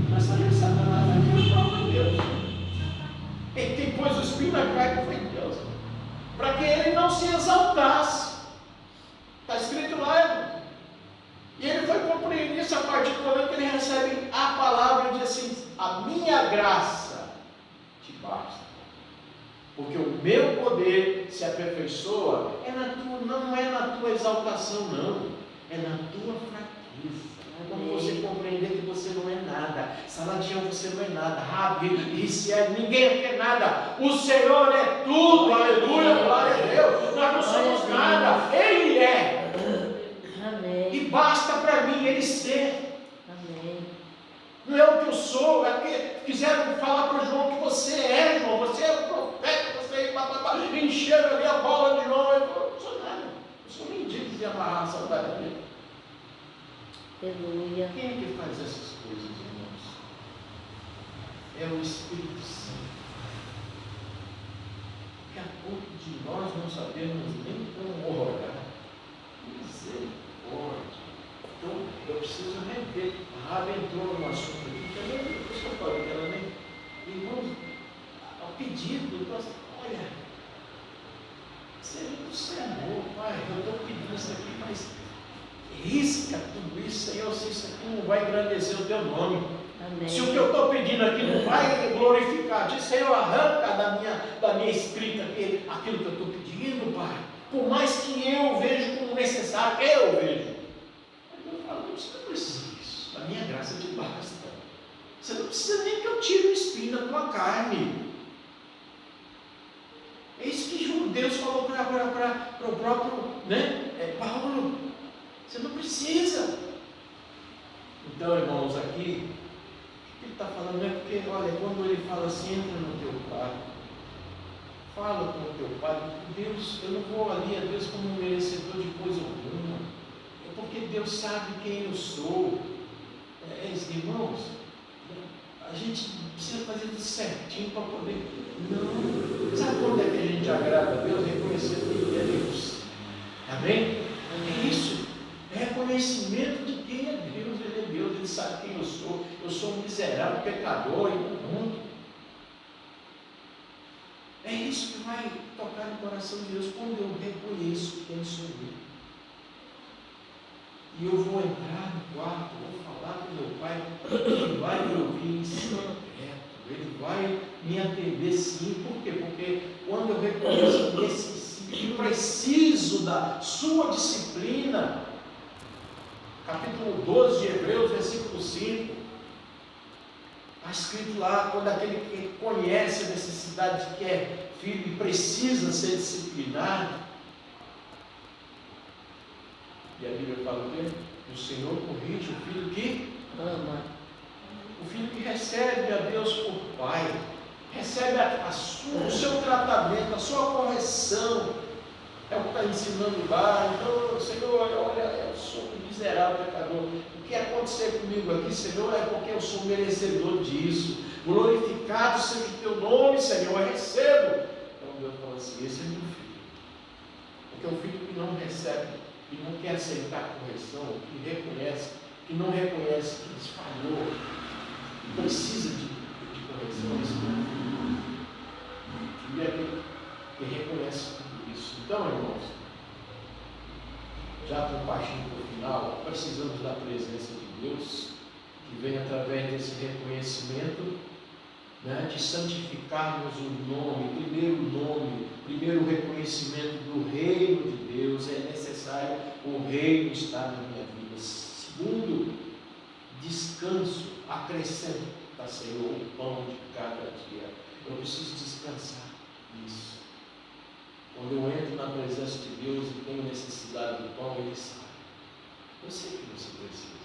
O mensageiro de Satanás é o próprio Deus. E quem pôs o espinho na carne foi Deus, para que ele não se exaltasse. Está escrito lá, irmão. E ele foi compreender isso a partir do momento que ele recebe a palavra e diz assim: a minha graça te basta. Porque o meu poder se aperfeiçoa não é na tua exaltação, não. É na tua fraqueza. Quando você compreender que você não é nada, Saladião, você não é nada, Rabi, Riciel, ninguém aqui é nada. O Senhor é tudo, aleluia, glória a Deus. Nós não somos nada, Ele é. Amém. E basta para mim Ele ser. Amém. Não é o que eu sou, é que quiseram falar para o João que você é, João, você é o profeta, você é, encheram ali a bola de João. Eu não sou nada, eu sou mendigo de amarrar a saudade dele. Aleluia. Quem é que faz essas coisas, irmãos? É o Espírito Santo. Porque a ponto de nós não sabemos nem como orar. Misericórdia. Então, eu preciso rever. A Rabi entrou no assunto aqui, que ela nem estou falando, que ela nem. Irmãos, ao pedido, olha, seja do Senhor, Pai, eu estou pedindo isso aqui, mas risca tudo isso aí, eu sei isso aqui não vai engrandecer o teu nome. Amém. Se o que eu estou pedindo aqui não vai glorificar, diz Senhor, arranca da minha escrita aquilo que eu estou pedindo, Pai. Por mais que eu veja como necessário, eu vejo. Eu falo, você não precisa disso, a minha graça te basta. Você não precisa nem que eu tire o espinho da tua carne. É isso que Deus falou para o próprio Paulo. Você não precisa. Então, irmãos, aqui, o que ele está falando é porque, olha, quando ele fala assim, entra no teu quarto, fala com o teu pai, Deus, eu não vou ali a Deus como um merecedor de coisa alguma, é porque Deus sabe quem eu sou. Irmãos, a gente precisa fazer tudo certinho para poder. Não. Sabe quando é que a gente agrada a Deus? Reconhecendo que Ele é Deus. Amém? É isso. É reconhecimento de quem é Deus. Ele é Deus, Ele sabe quem eu sou um miserável pecador e mundo. É isso que vai tocar no coração de Deus quando eu reconheço quem sou eu. E eu vou entrar no quarto, vou falar com meu pai, ele vai me ouvir em secreto, ele vai me atender sim. Por quê? Porque quando eu reconheço que necessito e preciso da sua disciplina, capítulo 12 de Hebreus, versículo 5, está escrito lá, quando aquele que conhece a necessidade de que é filho e precisa ser disciplinado, e a Bíblia fala o quê? O Senhor corrige o filho que ama, o filho que recebe a Deus por Pai, recebe o seu tratamento, a sua correção, é o que está ensinando lá. Então, Senhor, olha, eu sou um miserável pecador, o que acontecer comigo aqui, Senhor, é porque eu sou merecedor disso. Glorificado seja o teu nome, Senhor, eu recebo. Então Deus fala assim: esse é meu filho. Porque o filho que não recebe, que não quer aceitar a correção, que não reconhece que falhou, que precisa de correção, esse não é filho. E é aquele que reconhece tudo isso. Então, irmãos, já partindo para o final, precisamos da presença de Deus, que vem através desse reconhecimento, né, de santificarmos o nome, primeiro o reconhecimento do reino de Deus, é necessário o reino estar na minha vida. Segundo, descanso, acrescenta, Senhor, o pão de cada dia. Eu preciso descansar nisso. Quando eu entro na presença de Deus e tenho necessidade do pão, Ele sabe. Eu sei que você precisa.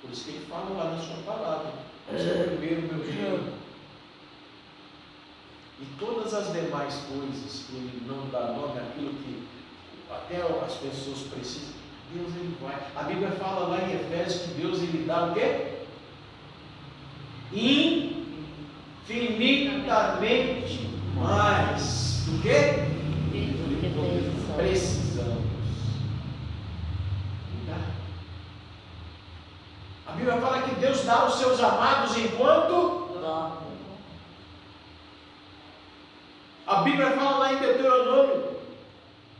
Por isso que Ele fala lá na sua palavra. Você primeiro meu reino. E todas as demais coisas que Ele não dá nome, aquilo que até as pessoas precisam, Deus Ele vai. A Bíblia fala lá em Efésios que Deus Ele dá o quê? Infinitamente mais do que precisamos. A Bíblia fala que Deus dá aos seus amados enquanto dorme. A Bíblia fala lá em Deuteronômio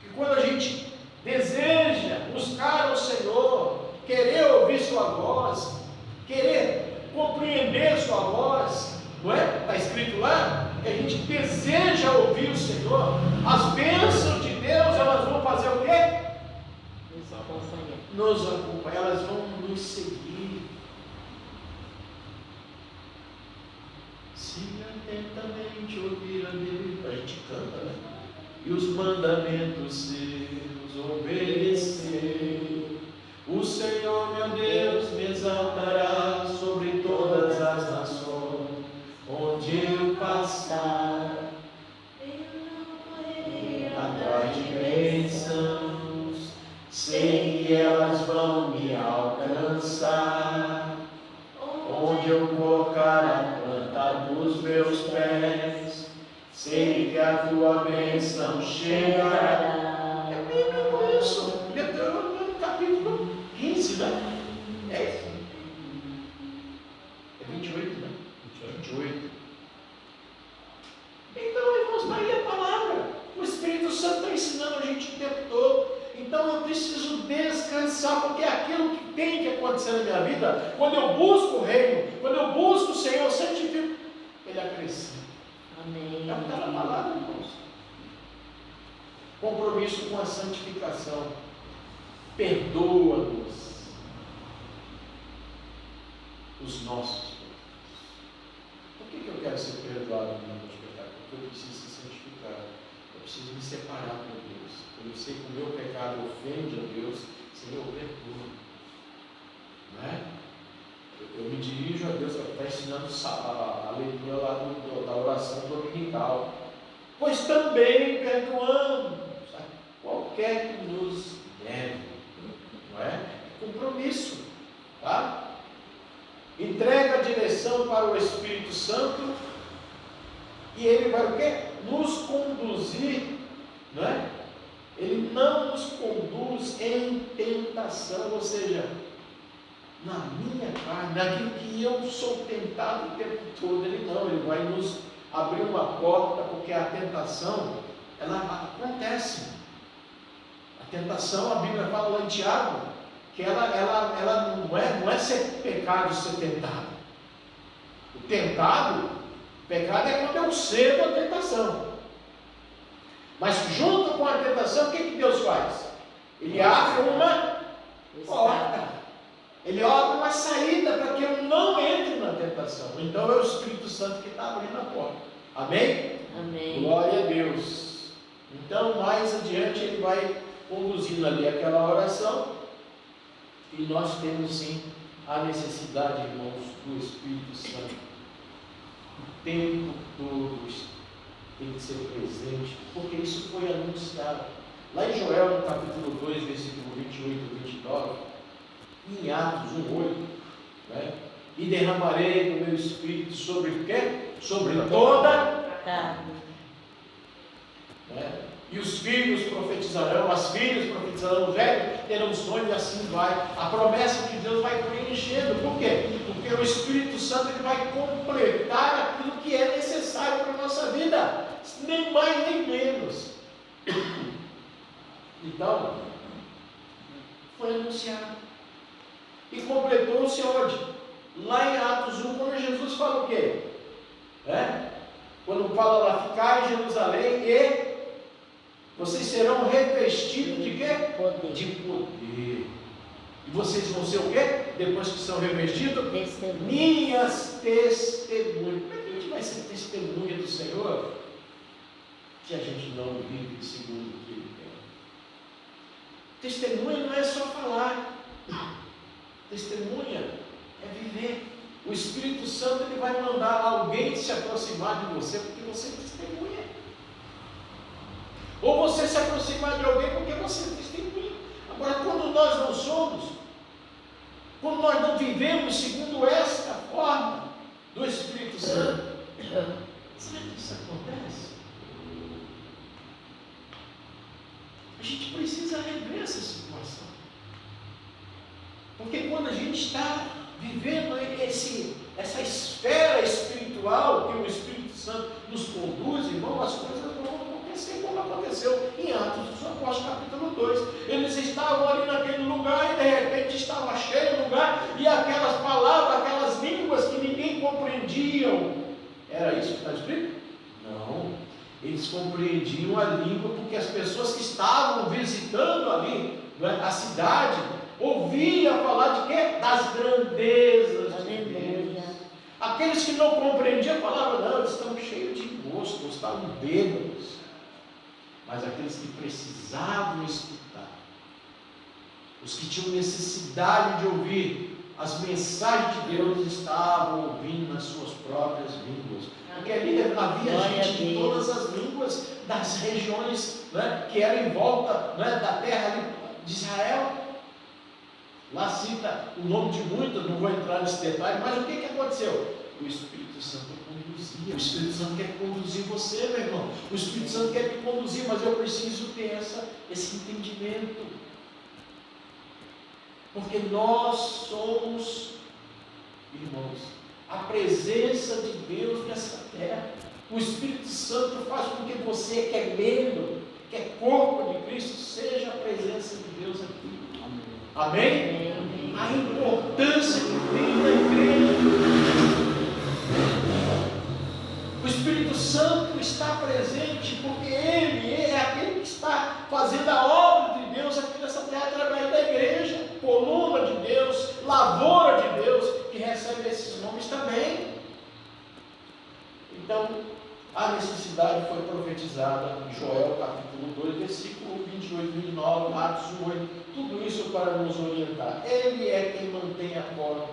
que quando a gente deseja buscar o Senhor, querer ouvir sua voz, querer compreender sua voz, não é? Está escrito lá que a gente deseja ouvir o Senhor, as bênçãos de Deus, elas vão fazer o quê? Nos acompanhar, elas vão nos seguir. Se atentamente ouvir a Deus, a gente canta, né? E os mandamentos seus obedecer, o Senhor meu Deus me exaltará sobre todas as nações, onde eu passar, atrás de bênçãos, sei que elas vão me alcançar, onde eu colocar a planta dos meus pés, sei que a tua bênção chegará. É mesmo isso. Deuteronômio capítulo 15, né? É isso. É 28, né? 28. Então, irmãos, está aí a palavra. O Espírito Santo está ensinando a gente o tempo todo. Então eu preciso descansar, porque é aquilo que tem que acontecer na minha vida. Quando eu busco o reino, quando eu busco o Senhor, eu santifico, Ele acrescenta. Amém. É o que está na palavra, irmãos. Compromisso com a santificação. Perdoa-nos os nossos pecados. Por que eu quero ser perdoado dos meus pecados? Porque eu preciso ser santificado. Eu preciso me separar com Deus. Eu sei que o meu pecado ofende a Deus. Senhor, perdoa. Não é? Eu me dirijo a Deus, está ensinando a leitura lá da oração dominical. Pois também perdoamos qualquer que nos deve. Não é? Compromisso. Tá? Entrega a direção para o Espírito Santo e ele vai o quê? Nos conduzir, não é? Ele não nos conduz em tentação, ou seja, na minha carne, naquilo que eu sou tentado o tempo todo. Ele não, ele vai nos abrir uma porta, porque a tentação, ela acontece. A tentação, a Bíblia fala lá em Tiago, que ela não é ser pecado ser tentado. O tentado, pecado é quando eu cedo a tentação. Mas junto com a tentação, o que Deus faz? Ele abre uma porta. Ele abre uma saída para que eu não entre na tentação. Então é o Espírito Santo que está abrindo a porta. Amém? Amém. Glória a Deus. Então mais adiante ele vai conduzindo ali aquela oração. E nós temos sim a necessidade, irmãos, do Espírito Santo. O tempo todo tem que ser presente, porque isso foi anunciado. Lá em Joel, no capítulo 2, versículo 28 e 29, em Atos 1:8, né? E derramarei do meu Espírito sobre o quê? Sobre toda Carne. né? E os filhos profetizarão, as filhas profetizarão, os velhos terão sonhos, e assim vai. A promessa de Deus vai preenchendo. Por quê? Porque o Espírito Santo ele vai completar aquilo que é necessário para a nossa vida, nem mais nem menos. Então, foi anunciado. E completou-se onde? Lá em Atos 1, quando Jesus fala o quê? Quando fala lá, ficai em Jerusalém e vocês serão revestidos de quê? Poder. De poder. E vocês vão ser o quê? Depois que são revestidos? Testemunha. Minhas testemunhas. Como é que a gente vai ser testemunha do Senhor se a gente não vive segundo o que Ele tem? Testemunha não é só falar. Testemunha é viver. O Espírito Santo ele vai mandar alguém se aproximar de você porque você testemunha. Ou você se aproximar de alguém porque você testemunha. Agora, quando nós não somos, quando nós não vivemos segundo esta forma do Espírito Santo, será que isso acontece? A gente precisa rever essa situação. Porque quando a gente está vivendo essa esfera espiritual que o Espírito Santo nos conduz, irmão, as coisas vão acontecer como aconteceu em Atos dos Apóstolos, capítulo 2. Eles estavam ali naquele lugar e de repente estava cheio o lugar e aquelas palavras, aquelas línguas que ninguém compreendiam. Era isso que está escrito? Não. Eles compreendiam a língua porque as pessoas que estavam visitando ali, a cidade, ouvia falar de quê? Das grandezas de Deus. Aqueles que não compreendiam falavam, não, eles estão cheios de gosto, estavam bêbados. Mas aqueles que precisavam escutar, os que tinham necessidade de ouvir as mensagens de Deus, estavam ouvindo nas suas próprias línguas. Porque ali havia gente de todas as línguas das regiões, que eram em volta da terra ali de Israel. Lá cita o nome de muitas, não vou entrar nesse detalhe, mas o que aconteceu? O Espírito Santo conduzia. O Espírito Santo quer conduzir você, meu irmão. O Espírito Santo quer me conduzir, mas eu preciso ter esse entendimento. Porque nós somos, irmãos, a presença de Deus nessa terra. O Espírito Santo faz com que você, que é membro, que é corpo de Cristo, seja a presença de Deus aqui. Amém? A importância que tem na igreja. O Espírito Santo está presente porque Ele é aquele que está fazendo a obra de Deus aqui nessa terra através da igreja, coluna de Deus, lavoura de Deus, que recebe esses nomes também. Então, a necessidade foi profetizada em Joel capítulo 2, versículo 28 e 29, Atos 8. Tudo isso para nos orientar. Ele é quem mantém a porta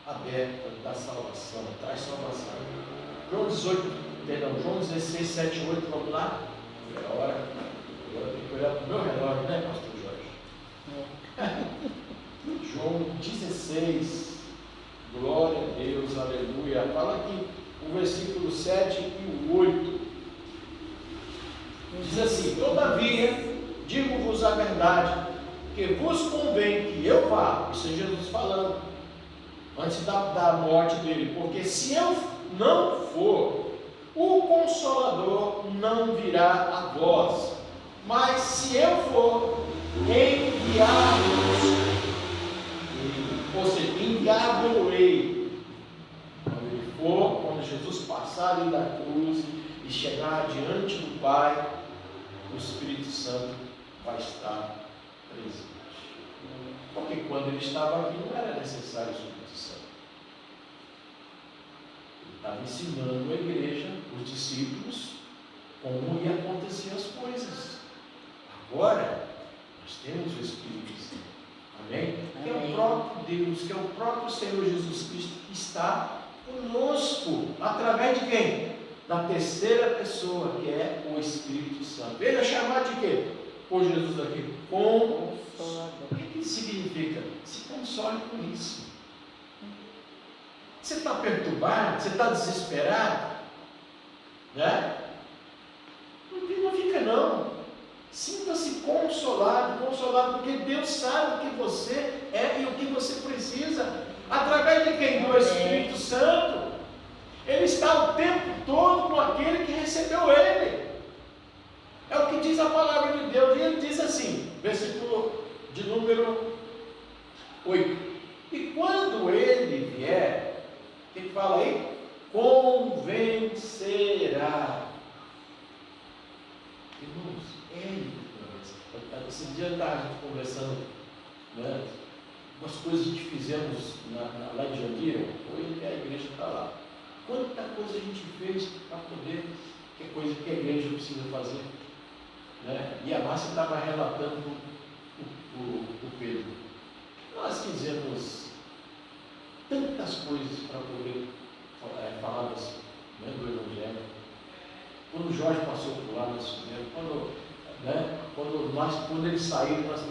aberta da salvação, traz salvação. João 16, 7 e 8, vamos lá? Agora tem que olhar para o meu relógio, né, pastor Jorge? João 16, glória a Deus, aleluia. Fala aqui o versículo 7 e o 8. Diz assim: todavia, digo-vos a verdade, que vos convém que eu vá. Isso é Jesus falando, antes da morte dele. Porque se eu não for, o Consolador não virá a vós. Mas se eu for, enviar-vos, ou seja, enviar-vos-ei. Quando ele for, quando Jesus passar ali da cruz e chegar diante do Pai, o Espírito Santo vai estar presente. Porque quando ele estava aqui não era necessário o Espírito Santo. Ele estava ensinando a igreja, os discípulos, como ia acontecer as coisas. Agora, nós temos o Espírito Santo. Amém? Que é o próprio Deus, que é o próprio Senhor Jesus Cristo que está conosco. Através de quem? Da terceira pessoa, que é o Espírito Santo. Ele é chamado de quê? Por Jesus aqui, Consolador. O que significa? Se console com isso. Você está perturbado? Você está desesperado? Né? Não fica não. Sinta-se consolado, porque Deus sabe o que você é e o que você precisa. Através de quem? Do Espírito Santo. Ele está o tempo todo com aquele que recebeu Ele. É o que diz a palavra de Deus. E ele diz assim, versículo de número 8. E quando Ele vier, o que fala aí? convencerá. Irmãos, Ele convence. Esse dia a gente conversando, né? Umas coisas que a gente fizemos lá em Jandira, hoje a igreja está lá. Quanta coisa a gente fez para poder, que é coisa que a igreja precisa fazer. Né? E a Márcia estava relatando o Pedro. Nós fizemos tantas coisas para poder falar né, do Evangelho. Quando o Jorge passou por lá, nós fizemos. Quando eles saíram, nós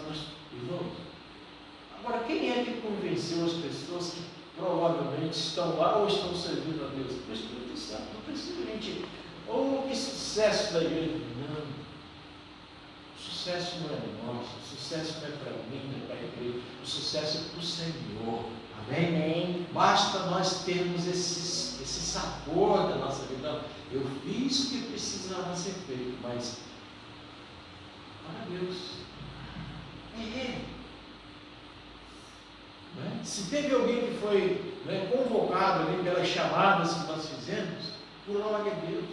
irmãos. Agora, quem é que convenceu as pessoas que provavelmente estão lá ou estão servindo a Deus? O Espírito Santo. Não precisa a gente. Que sucesso da igreja. Não. O sucesso não é nosso. O sucesso não é para mim, não é para a igreja. O sucesso é para o Senhor. Amém? Amém. Basta nós termos esse sabor da nossa vida. Não, eu fiz o que precisava ser feito, mas para Deus. É Ele. Né? Se teve alguém que foi convocado ali pelas chamadas que nós fizemos, glória a Deus.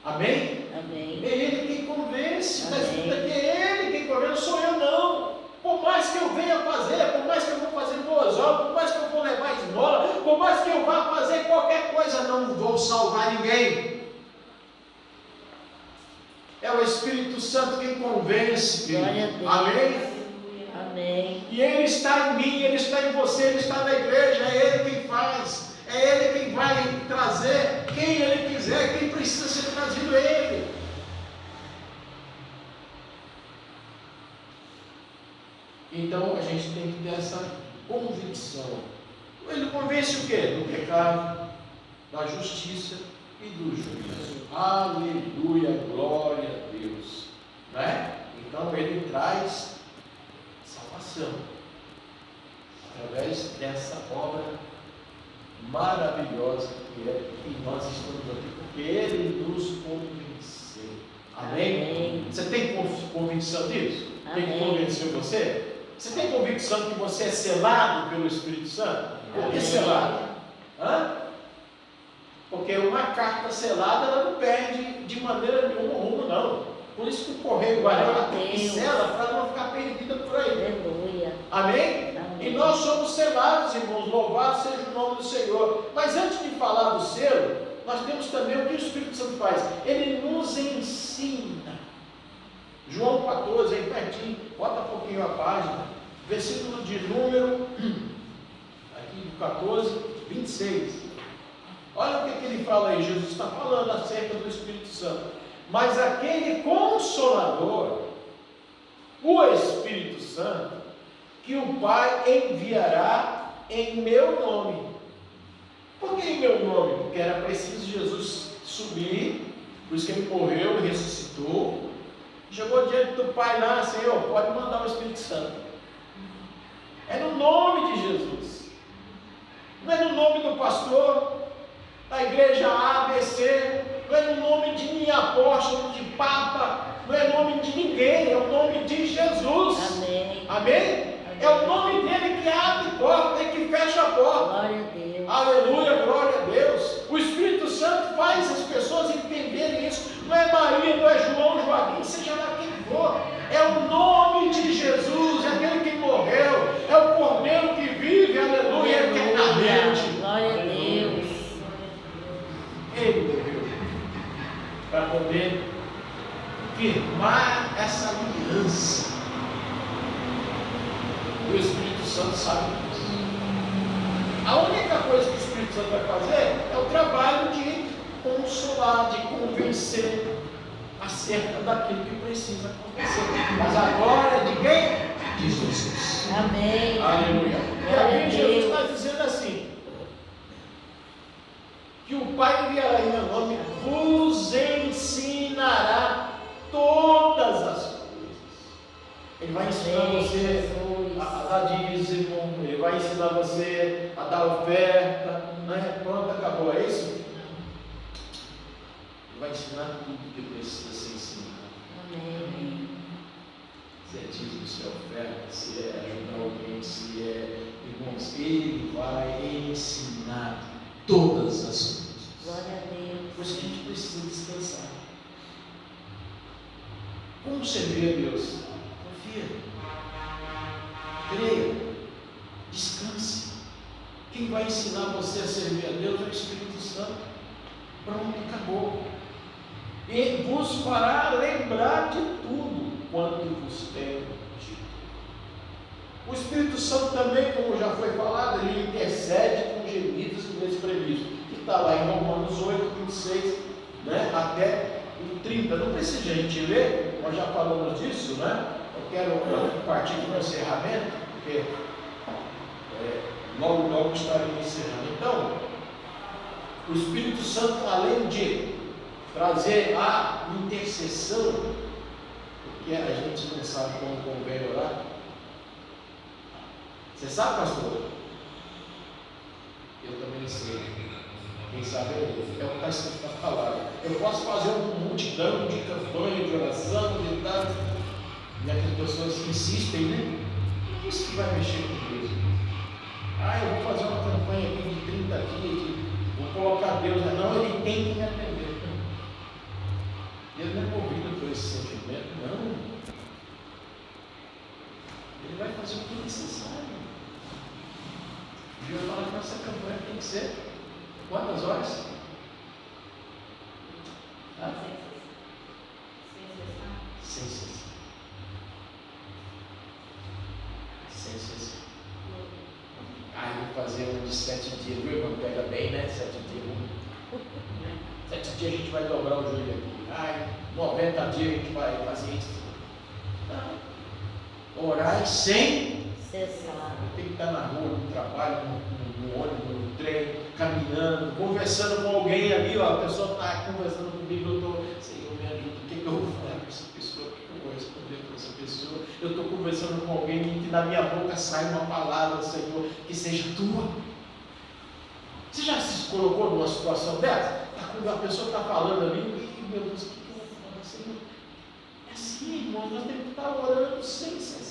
Amém? Amém. É Ele quem convence. Está escrito aqui, é Ele quem convence, não sou eu não. Por mais que eu venha fazer, por mais que eu vou fazer boas obras, por mais que eu vou levar esmola, por mais que eu vá fazer qualquer coisa, não vou salvar ninguém. É o Espírito Santo quem convence. Glória a Deus. Amém? Amém. E Ele está em mim, Ele está em você, Ele está na igreja, é Ele quem faz, é Ele quem vai trazer quem Ele quiser, quem precisa ser trazido é Ele. Então a gente tem que ter essa convicção. Ele convence o quê? Do pecado, da justiça e do juízo. Aleluia, glória a Deus. Né? Então ele traz salvação através dessa obra maravilhosa que nós estamos aqui, porque Ele nos convenceu. Amém? Amém. Você tem convicção disso? Amém. Quem convenceu você? Você tem convicção que você é selado pelo Espírito Santo? Por que selado? Porque uma carta selada ela não perde de maneira nenhuma o rumo, não. Por isso que o correio vai lá e sela para não ficar perdida por aí. Aleluia. Amém? Amém. E nós somos selados, irmãos, louvado seja o nome do Senhor. Mas antes de falar do selo, nós temos também o que o Espírito Santo faz. Ele nos ensina. João 14, aí pertinho, bota um pouquinho a página, versículo de número, aqui do 14, 26. Olha o que ele fala aí, Jesus está falando acerca do Espírito Santo. Mas aquele Consolador, o Espírito Santo, que o Pai enviará em meu nome. Por que em meu nome? Porque era preciso Jesus subir, por isso que ele morreu e ressuscitou. Chegou diante do Pai lá, Senhor, pode mandar o Espírito Santo. É no nome de Jesus. Não é no nome do pastor, da igreja ABC, não é no nome de nem apóstolo, de papa, não é nome de ninguém, é o nome de Jesus. Amém. Amém? É o nome dele que abre porta e que fecha a porta. Glória a Deus. Aleluia, glória a Deus. O Espírito Santo faz as pessoas entenderem isso. Não é Maria, não é João, Joaquim, seja lá quem for. É o nome de Jesus, é aquele que morreu, é o Cordeiro que vive, aleluia, eternamente. Glória a Deus. Ele morreu para poder firmar essa aliança. E o Espírito Santo sabe disso. A única coisa que o Espírito Santo vai fazer é o trabalho de consolar, de convencer acerca daquilo que precisa acontecer. Mas a glória de quem? De Jesus. Amém. Aleluia. E aqui Jesus está dizendo assim: que o Pai enviará em meu nome, vos ensinará todas as coisas. Ele vai ensinar você a dar dízimo, ele vai ensinar você a dar oferta, né? Pronto, acabou, é isso? Ele vai ensinar tudo que precisa ser ensinado. Amém. Se é dízimo, se é oferta, se é ajudar alguém, se é... Irmãos, ele vai ensinar todas as coisas. Glória a Deus. Por isso que a gente precisa descansar. Como servir a Deus? Confia. Creia. Descanse. Quem vai ensinar você a servir a Deus é o Espírito Santo. Pronto, acabou. E vos fará lembrar de tudo quanto vos tenho dito. O Espírito Santo também, como já foi falado, ele intercede com gemidos inexprimíveis. Que está lá em Romanos 8, 26, né, até o 30. Não precisa a gente ler, nós já falamos disso, né? Eu quero partir para o encerramento, porque logo estarei encerrando. Então, o Espírito Santo, além de trazer a intercessão, porque a gente não sabe como convém orar. Você sabe, pastor? Eu também não sei. Quem sabe é o que está escrito na palavra. Eu posso fazer uma multidão de campanha, de oração, de tal. E aquelas pessoas insistem, né? Isso que vai mexer com Deus. Eu vou fazer uma campanha aqui de 30 dias, vou colocar Deus. Não, ele tem que me atender. Ele não é movido por esse sentimento, não. Ele vai fazer o que é necessário. Eu falo que essa campanha tem que ser quantas horas? Sem cessar. Sem cessar. Eu vou fazer uma de 7 dias, viu, irmão? Pega bem, né? 7 dias. 7 dias a gente vai dobrar o joelho aqui. 90 dias a gente vai fazer isso. Não. Orar sem cessar. Tem que estar na rua, no trabalho, no ônibus, no trem, caminhando, conversando com alguém ali, ó, a pessoa está conversando comigo, eu estou, Senhor, me ajuda, o que eu vou falar com essa pessoa, o que eu vou responder para essa pessoa? Eu estou conversando com alguém que da minha boca sai uma palavra, Senhor, que seja tua. Você já se colocou numa situação dessa? A pessoa está falando ali, e meu Deus, o que eu vou falar, Senhor? É assim, irmão, nós temos que estar orando sem cessar.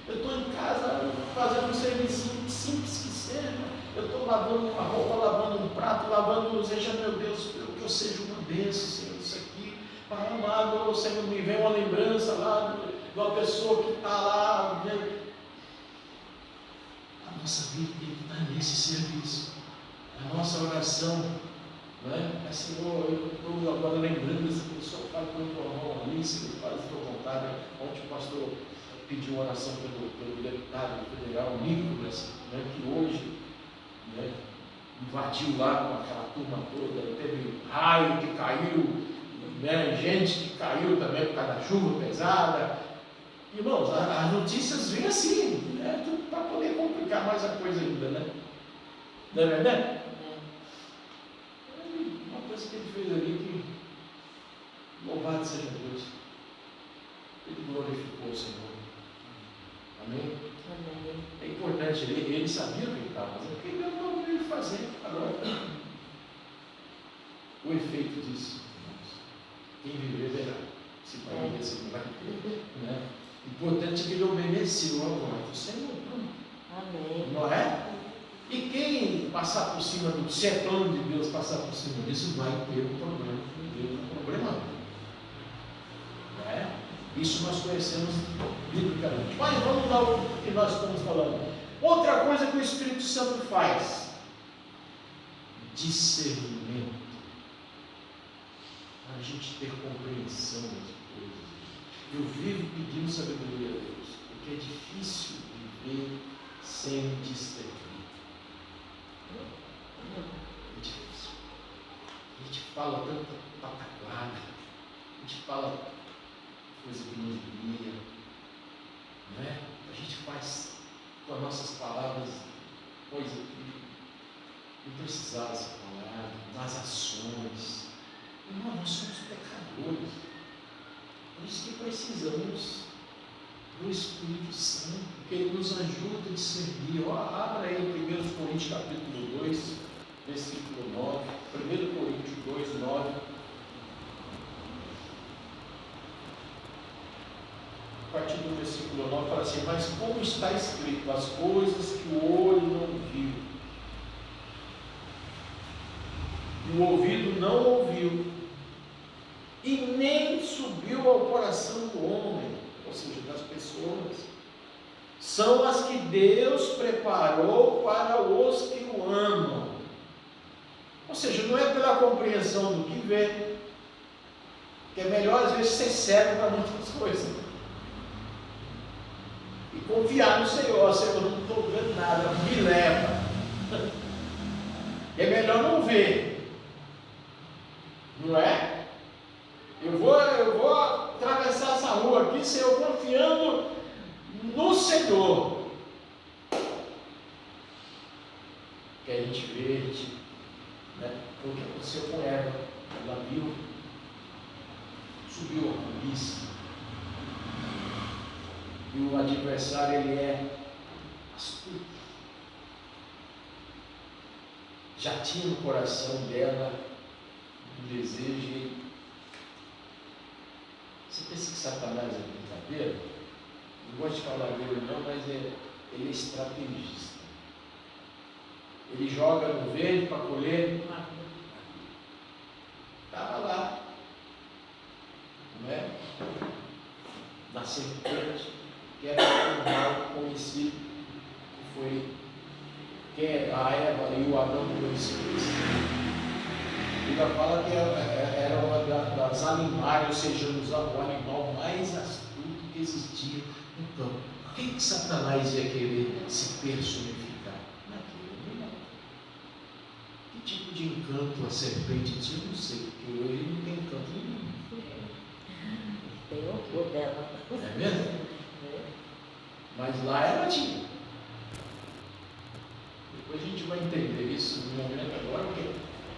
Eu estou em casa fazendo um serviço simples que seja. Eu estou lavando uma roupa, lavando um prato, lavando, seja, meu Deus, que eu seja uma bênção, Senhor, isso aqui. Para amado, Senhor, me vem uma lembrança lá de uma pessoa que está lá. A nossa vida tem que estar nesse serviço. A nossa oração, né? Senhor, eu estou agora lembrando dessa pessoa, fala com o teu irmão ali, Senhor, faz a tua vontade. Ontem o pastor pediu uma oração pelo deputado federal Nicolas, né, que hoje, né, invadiu lá com aquela turma toda, teve raio que caiu, né, gente que caiu também por causa da chuva pesada. Irmãos, as notícias vêm assim, né, para poder complicar mais a coisa ainda, né? Não é verdade? Uma coisa que ele fez ali que, louvado seja Deus, ele glorificou o Senhor. Amém? Amém. É importante, ele sabia o que ele estava fazendo, porque ele não veio fazer agora. O efeito disso, quem viver verá. Se vai viver, se não vai viver, né? Importante é que ele obedeceu a voz do Senhor. Amém. Não é? E quem passar por cima do, se é plano de Deus passar por cima disso, vai ter um problema com Deus, um problema. Não é? Isso nós conhecemos biblicamente. Mas vamos lá o que nós estamos falando. Outra coisa que o Espírito Santo faz: discernimento. Para a gente ter compreensão das coisas. Eu vivo pedindo sabedoria a Deus, porque é difícil viver sem discernir. É difícil. A gente fala tanta pataquada, a gente fala coisa que não devia, não é? A gente faz com as nossas palavras coisa que não precisava ser falada, nas ações. Irmão, nós somos pecadores. Por isso que precisamos do Espírito Santo, que Ele nos ajuda a discernir. Abra aí 1 Coríntios capítulo 2, versículo 9. 1 Coríntios 2, 9. A partir do versículo 9 fala assim: mas como está escrito, as coisas que o olho não viu, o seja, das pessoas. São as que Deus preparou para os que o amam. Ou seja, não é pela compreensão do que vê, que é melhor às vezes ser cego para muitas coisas. E confiar no Senhor. Senhor, eu não estou vendo nada, me leva. É melhor não ver. Não é? Eu vou atravessar essa rua aqui, Senhor, confiando no Senhor. Que a gente vê, né? Foi o que aconteceu com Eva. Ela viu, subiu a cobiça. E o adversário, ele é astuto. Já tinha no coração dela um desejo. Você pensa que Satanás é brincadeira? Não gosto de falar dele não, mas ele é estrategista. Ele joga no verde para colher. Estava lá, não é? Na serpente, que era um mal conhecido, que foi quem a Eva e o Adão conhecidos. Ele fala que era uma das animais, ou seja, o animal mais astuto que existia no campo. Por que Satanás ia querer se personificar? Naquele animal. Que tipo de encanto a serpente tinha? Eu não sei, porque ele não tem encanto nenhum. Tem o dela. É mesmo? Mas lá ela tinha. Depois a gente vai entender isso no momento agora, porque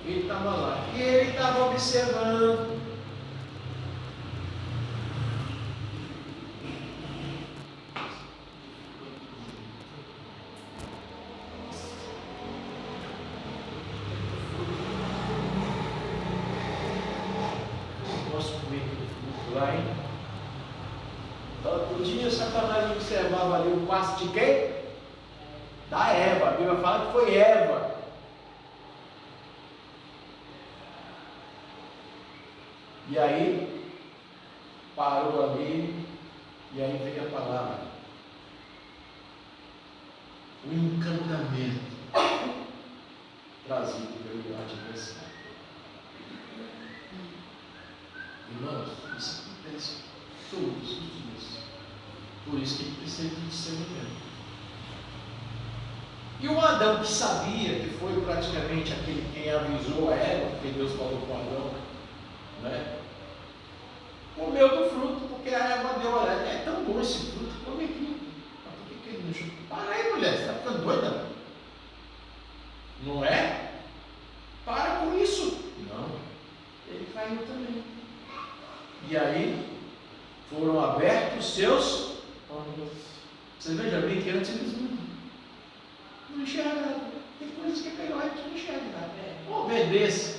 ele estava lá. E ele estava observando. Posso comer fruto lá, hein? Todo dia Satanás observava ali o passo de quem? Da Eva. A Bíblia fala que foi Eva. E aí, parou ali, e aí veio a palavra. O encantamento trazido pelo adversário. Irmãos, isso acontece todos os dias. Por isso que a gente precisa de discernimento. E o Adão, que sabia, que foi praticamente aquele quem avisou a Eva, porque Deus falou com Adão, né? Comeu do fruto, porque a Eva deu, olha, é tão bom esse fruto, come aqui. Mas por que ele não chupa? Para aí, mulher, você está ficando doida? Não é? Para com isso. Não. Ele caiu também. E aí, foram abertos seus olhos. Você veja bem que antes eles não enxergavam. Tem coisas que é melhor a gente não enxergar. Obedeça.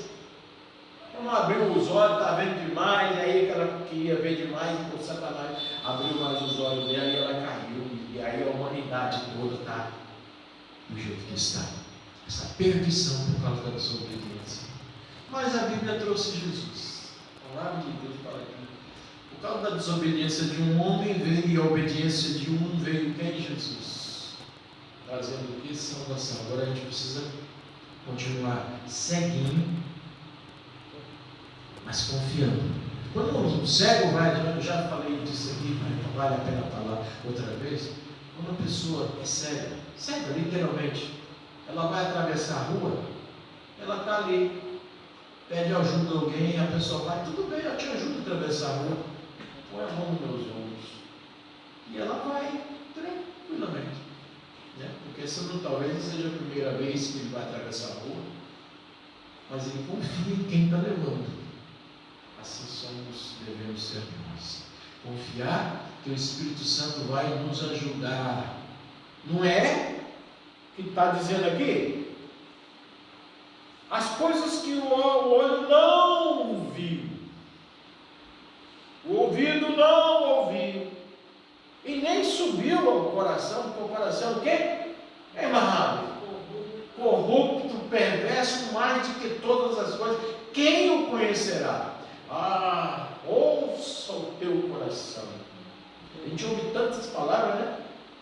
Não abriu os olhos, está vendo demais, aí ela queria ver demais, e o Satanás abriu mais os olhos dela e ela caiu. E aí a humanidade toda está do jeito que está. Essa perdição por causa da desobediência. Mas a Bíblia trouxe Jesus. A palavra de Deus fala aqui. Por causa da desobediência de um homem veio, e a obediência de um veio quem? Jesus. Trazendo o que? Salvação. Agora a gente precisa continuar seguindo, mas confiando. Quando o cego vai, eu já falei disso aqui, mas não vale a pena falar outra vez. Quando a pessoa é cega literalmente, ela vai atravessar a rua, ela está ali, pede ajuda a alguém, e a pessoa vai, tudo bem, eu te ajudo a atravessar a rua, põe a mão nos meus ombros, e ela vai tranquilamente, né? Porque talvez não seja a primeira vez que ele vai atravessar a rua, mas ele confia em quem está levando. Assim devemos ser nós. Confiar que o Espírito Santo vai nos ajudar. Não é que está dizendo aqui? As coisas que o olho não viu, o ouvido não ouviu, e nem subiu ao coração, porque o coração o quê? É amarrado, corrupto, perverso, mais do que todas as coisas. Quem o conhecerá? Ouça o teu coração. A gente ouve tantas palavras, né?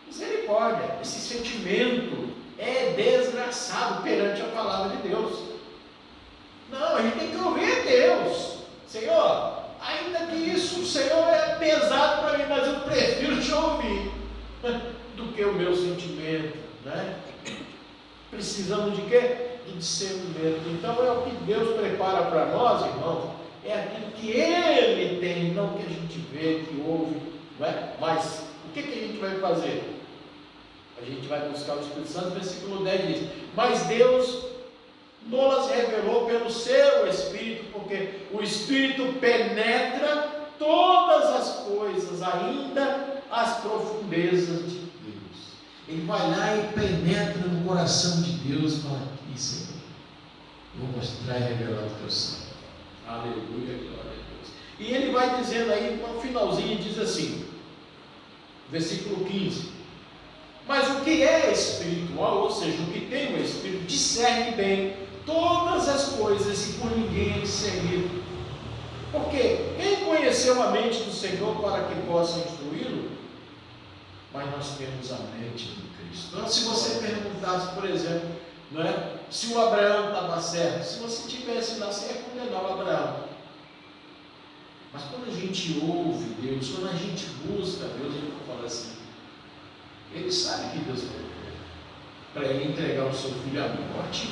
Misericórdia. Esse sentimento é desgraçado perante a palavra de Deus. Não, a gente tem que ouvir a Deus. Senhor, ainda que isso, Senhor, é pesado para mim, mas eu prefiro te ouvir do que o meu sentimento, né? Precisamos de quê? De discernimento. Então é o que Deus prepara para nós, irmãos, é aquilo que Ele tem, não que a gente vê, que ouve, não é? Mas o que a gente vai fazer? A gente vai buscar o Espírito Santo, versículo 10 diz: mas Deus nos revelou pelo seu Espírito, porque o Espírito penetra todas as coisas, ainda as profundezas de Deus. Ele vai lá e penetra no coração de Deus e fala: aqui, Senhor, vou mostrar e revelar o teu sangue. Aleluia, glória a Deus. E ele vai dizendo aí, no finalzinho, diz assim, versículo 15: mas o que é espiritual, ou seja, o que tem o Espírito, discerne bem todas as coisas e por ninguém é discernido. Porque quem conheceu a mente do Senhor para que possa instruí-lo? Mas nós temos a mente de Cristo. Então, se você perguntasse, por exemplo, não é, se o Abraão estava certo, se você tivesse lá, você ia condenar o Abraão. Mas quando a gente ouve Deus, quando a gente busca Deus, a gente fala assim: ele sabe que Deus quer para ele entregar o seu filho à morte.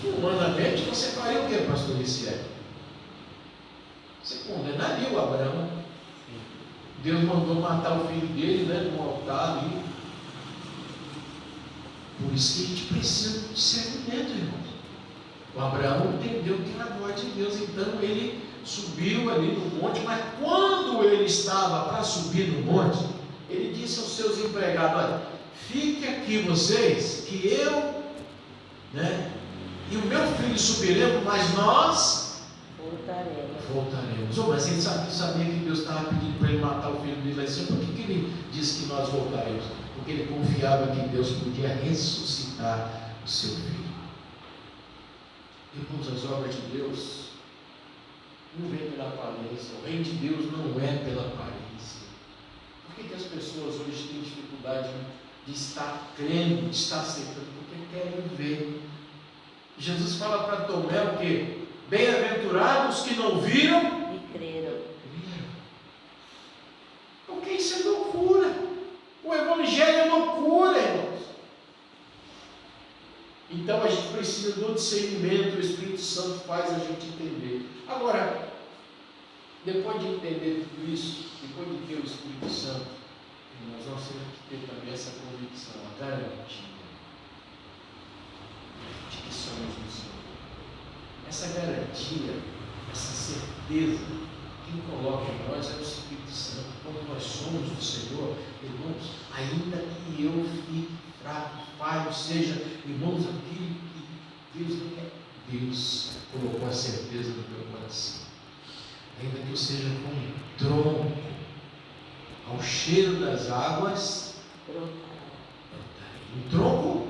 Humanamente, você faria o que, pastor Riciel? Você condenaria o Abraão. Deus mandou matar o filho dele, né, no altar ali. Por isso que a gente precisa de discernimento, irmãos. O Abraão entendeu que era a voz de Deus, então ele subiu ali no monte, mas quando ele estava para subir no monte, ele disse aos seus empregados: olha, fique aqui vocês, que eu, né, e o meu filho subiremos, mas nós voltaremos. Oh, mas ele sabia que Deus estava pedindo para ele matar o filho dele lá em cima. Por que ele disse que nós voltaremos? Porque ele confiava que Deus podia ressuscitar o seu filho. Irmãos, as obras de Deus não vem pela aparência. O reino de Deus não é pela aparência. Por que as pessoas hoje têm dificuldade de estar crendo, de estar aceitando? Porque querem ver. Jesus fala para Tomé o quê? Bem-aventurados que não viram e creram. Porque isso é loucura. O Evangelho é loucura, irmãos. Então a gente precisa do discernimento. O Espírito Santo faz a gente entender. Agora, depois de entender tudo isso, depois de ter o Espírito Santo, nós temos que ter também essa convicção, a garantia de que somos do Senhor. Essa garantia, essa certeza, quem coloca em nós é o Espírito Santo. Quando nós somos do Senhor, irmãos, ainda que eu fique fraco, falho, seja, irmãos, aquilo que Deus não quer, Deus colocou a certeza no meu coração. Ainda que eu seja como um tronco, ao cheiro das águas, um tronco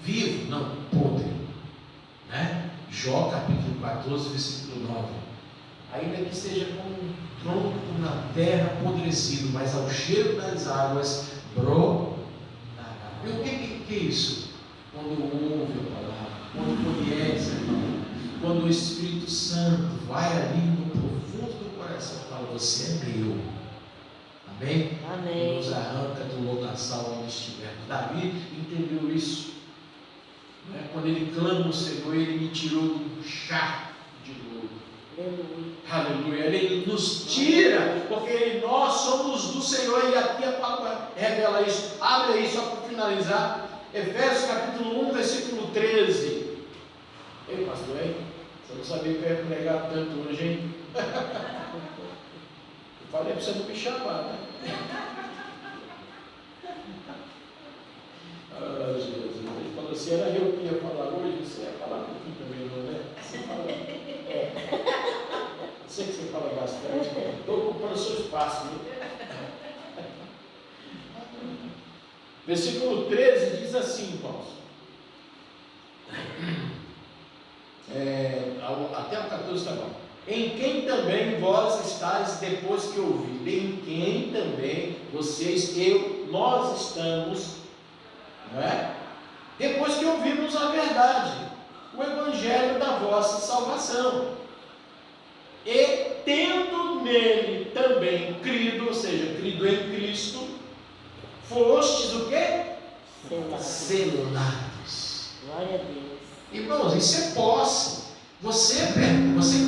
vivo, não podre, né? Jó capítulo 14, versículo 9. Ainda que seja como um tronco na terra apodrecido, mas ao cheiro das águas brotará. E o que é isso? Quando ouve a palavra, quando conhece a palavra, quando o Espírito Santo vai ali no profundo do coração e fala: você é meu. Amém? Amém. E nos arranca do lodaçal onde estiver. Davi entendeu isso. Quando ele clama ao Senhor, ele me tirou do charco de lodo. Aleluia. Ele nos tira, porque nós somos do Senhor. E aqui a palavra revela isso. Abre aí só para finalizar. Efésios capítulo 1, versículo 13. Ei, pastor, hein? Você não sabia que eu ia pregar tanto hoje, hein? Eu falei para você não me chamar, né? Ah, Jesus. Ele falou assim: era eu que ia falar hoje, você ia falar um pouquinho também, não é? Você fala. Eu sei que você fala bastante. Estou ocupando o seu espaço, né? Versículo 13 diz assim, irmãos. Até o 14 está bom. em quem também vós estáis depois que ouvido, em quem também vocês, nós estamos, não é? Depois que ouvimos a verdade, o evangelho da vossa salvação, e tendo nele também crido, ou seja, crido em Cristo, fostes o quê? Selados. Glória a Deus. Irmãos, isso é posse. Você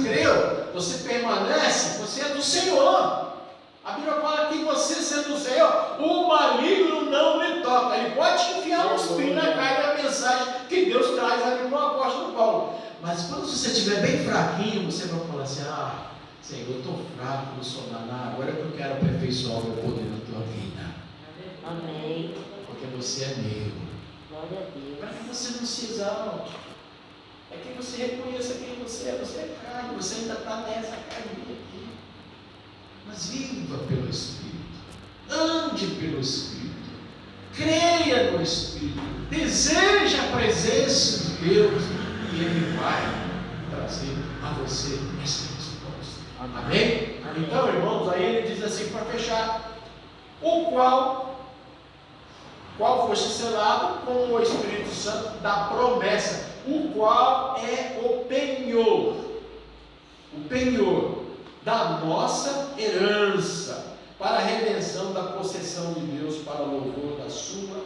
creu, você permanece, você é do Senhor. A Bíblia fala que você sendo do Senhor, o maligno não lhe toca. Ele pode te enfiar um espinho na cara da mensagem que Deus traz ali para o apóstolo Paulo. Mas quando você estiver bem fraquinho, você vai falar assim: ah, Senhor, eu estou fraco, não sou nada, agora é que eu quero aperfeiçoar o meu poder na tua vida. Amém. Porque você é meu. Glória a Deus. Para que você não se exalte. É que você reconheça quem você é. Você é carne, você ainda está nessa carne aqui. Mas viva pelo Espírito. Ande pelo Espírito. Creia no Espírito. Deseja a presença de Deus. E Ele vai trazer a você essa resposta. Amém? Amém. Então, irmãos, aí ele diz assim para fechar: o qual foste selado com o Espírito Santo da promessa, o qual é o penhor da nossa herança, para a redenção da possessão de Deus, para o louvor da sua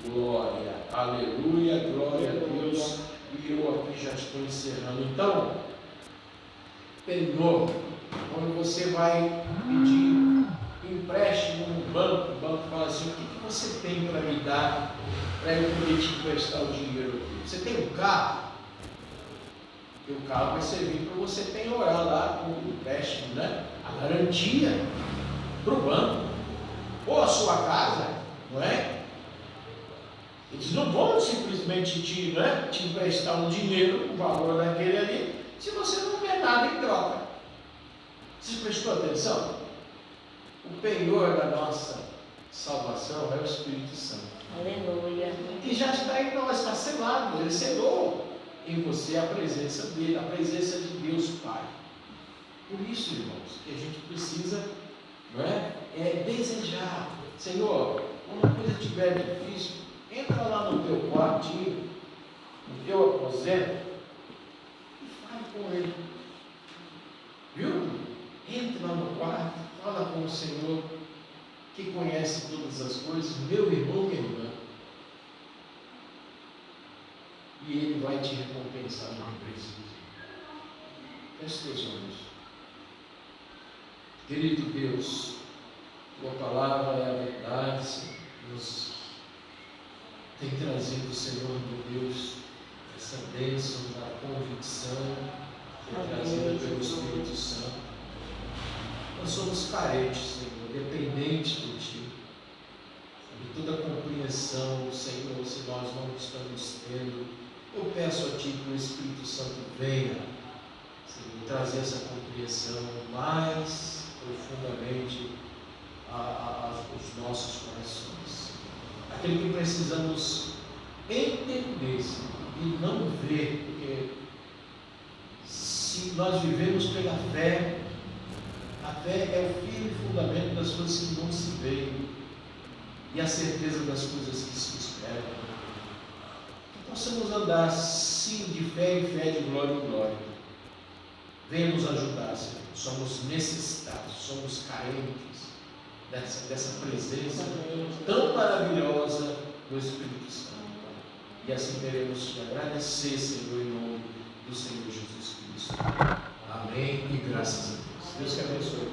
glória. Aleluia, glória a Deus. E eu aqui já estou encerrando. Então, penhor, quando você vai pedir empréstimo no banco, o banco fala assim: o que você tem para me dar, para eu poder te emprestar o dinheiro aqui? Você tem um carro? E o carro vai servir para você penhorar lá com o empréstimo, né? A garantia para o banco, ou a sua casa, não é? Eles não vão simplesmente te emprestar um dinheiro, um valor daquele ali, se você não der nada em troca. Você prestou atenção? O penhor da nossa salvação é o Espírito Santo. Aleluia. E já está em nós, está selado, Ele selou em você a presença dEle, a presença de Deus Pai. Por isso, irmãos, que a gente precisa, não é desejar. Senhor, quando a coisa estiver difícil, entra lá no teu quartinho, no teu aposento, e fale com Ele. Viu? Entre lá no quarto, fala com o Senhor, que conhece todas as coisas, meu irmão, minha irmã. E Ele vai te recompensar no que precisa. Feche teus olhos. Querido Deus, Tua palavra é a verdade, Senhor. Nos tem trazido, Senhor meu Deus, essa bênção da convicção, trazida pelo Espírito Santo. Nós somos carentes, Senhor, dependentes de Ti. De toda compreensão, Senhor, se nós não estamos tendo, eu peço a Ti que o Espírito Santo venha, Senhor, trazer essa compreensão mais profundamente aos nossos corações. Aquilo que precisamos entender, Senhor, e não ver, porque se nós vivemos pela fé, a fé é o firme fundamento das coisas que não se veem e a certeza das coisas que se esperam. Que possamos andar sim de fé em fé, de glória em glória. Venha nos ajudar, Senhor. Somos necessitados, somos carentes dessa presença tão maravilhosa do Espírito Santo. E assim queremos te agradecer, Senhor, em nome do Senhor Jesus Cristo. Amém e graças a Deus. Deus te abençoe.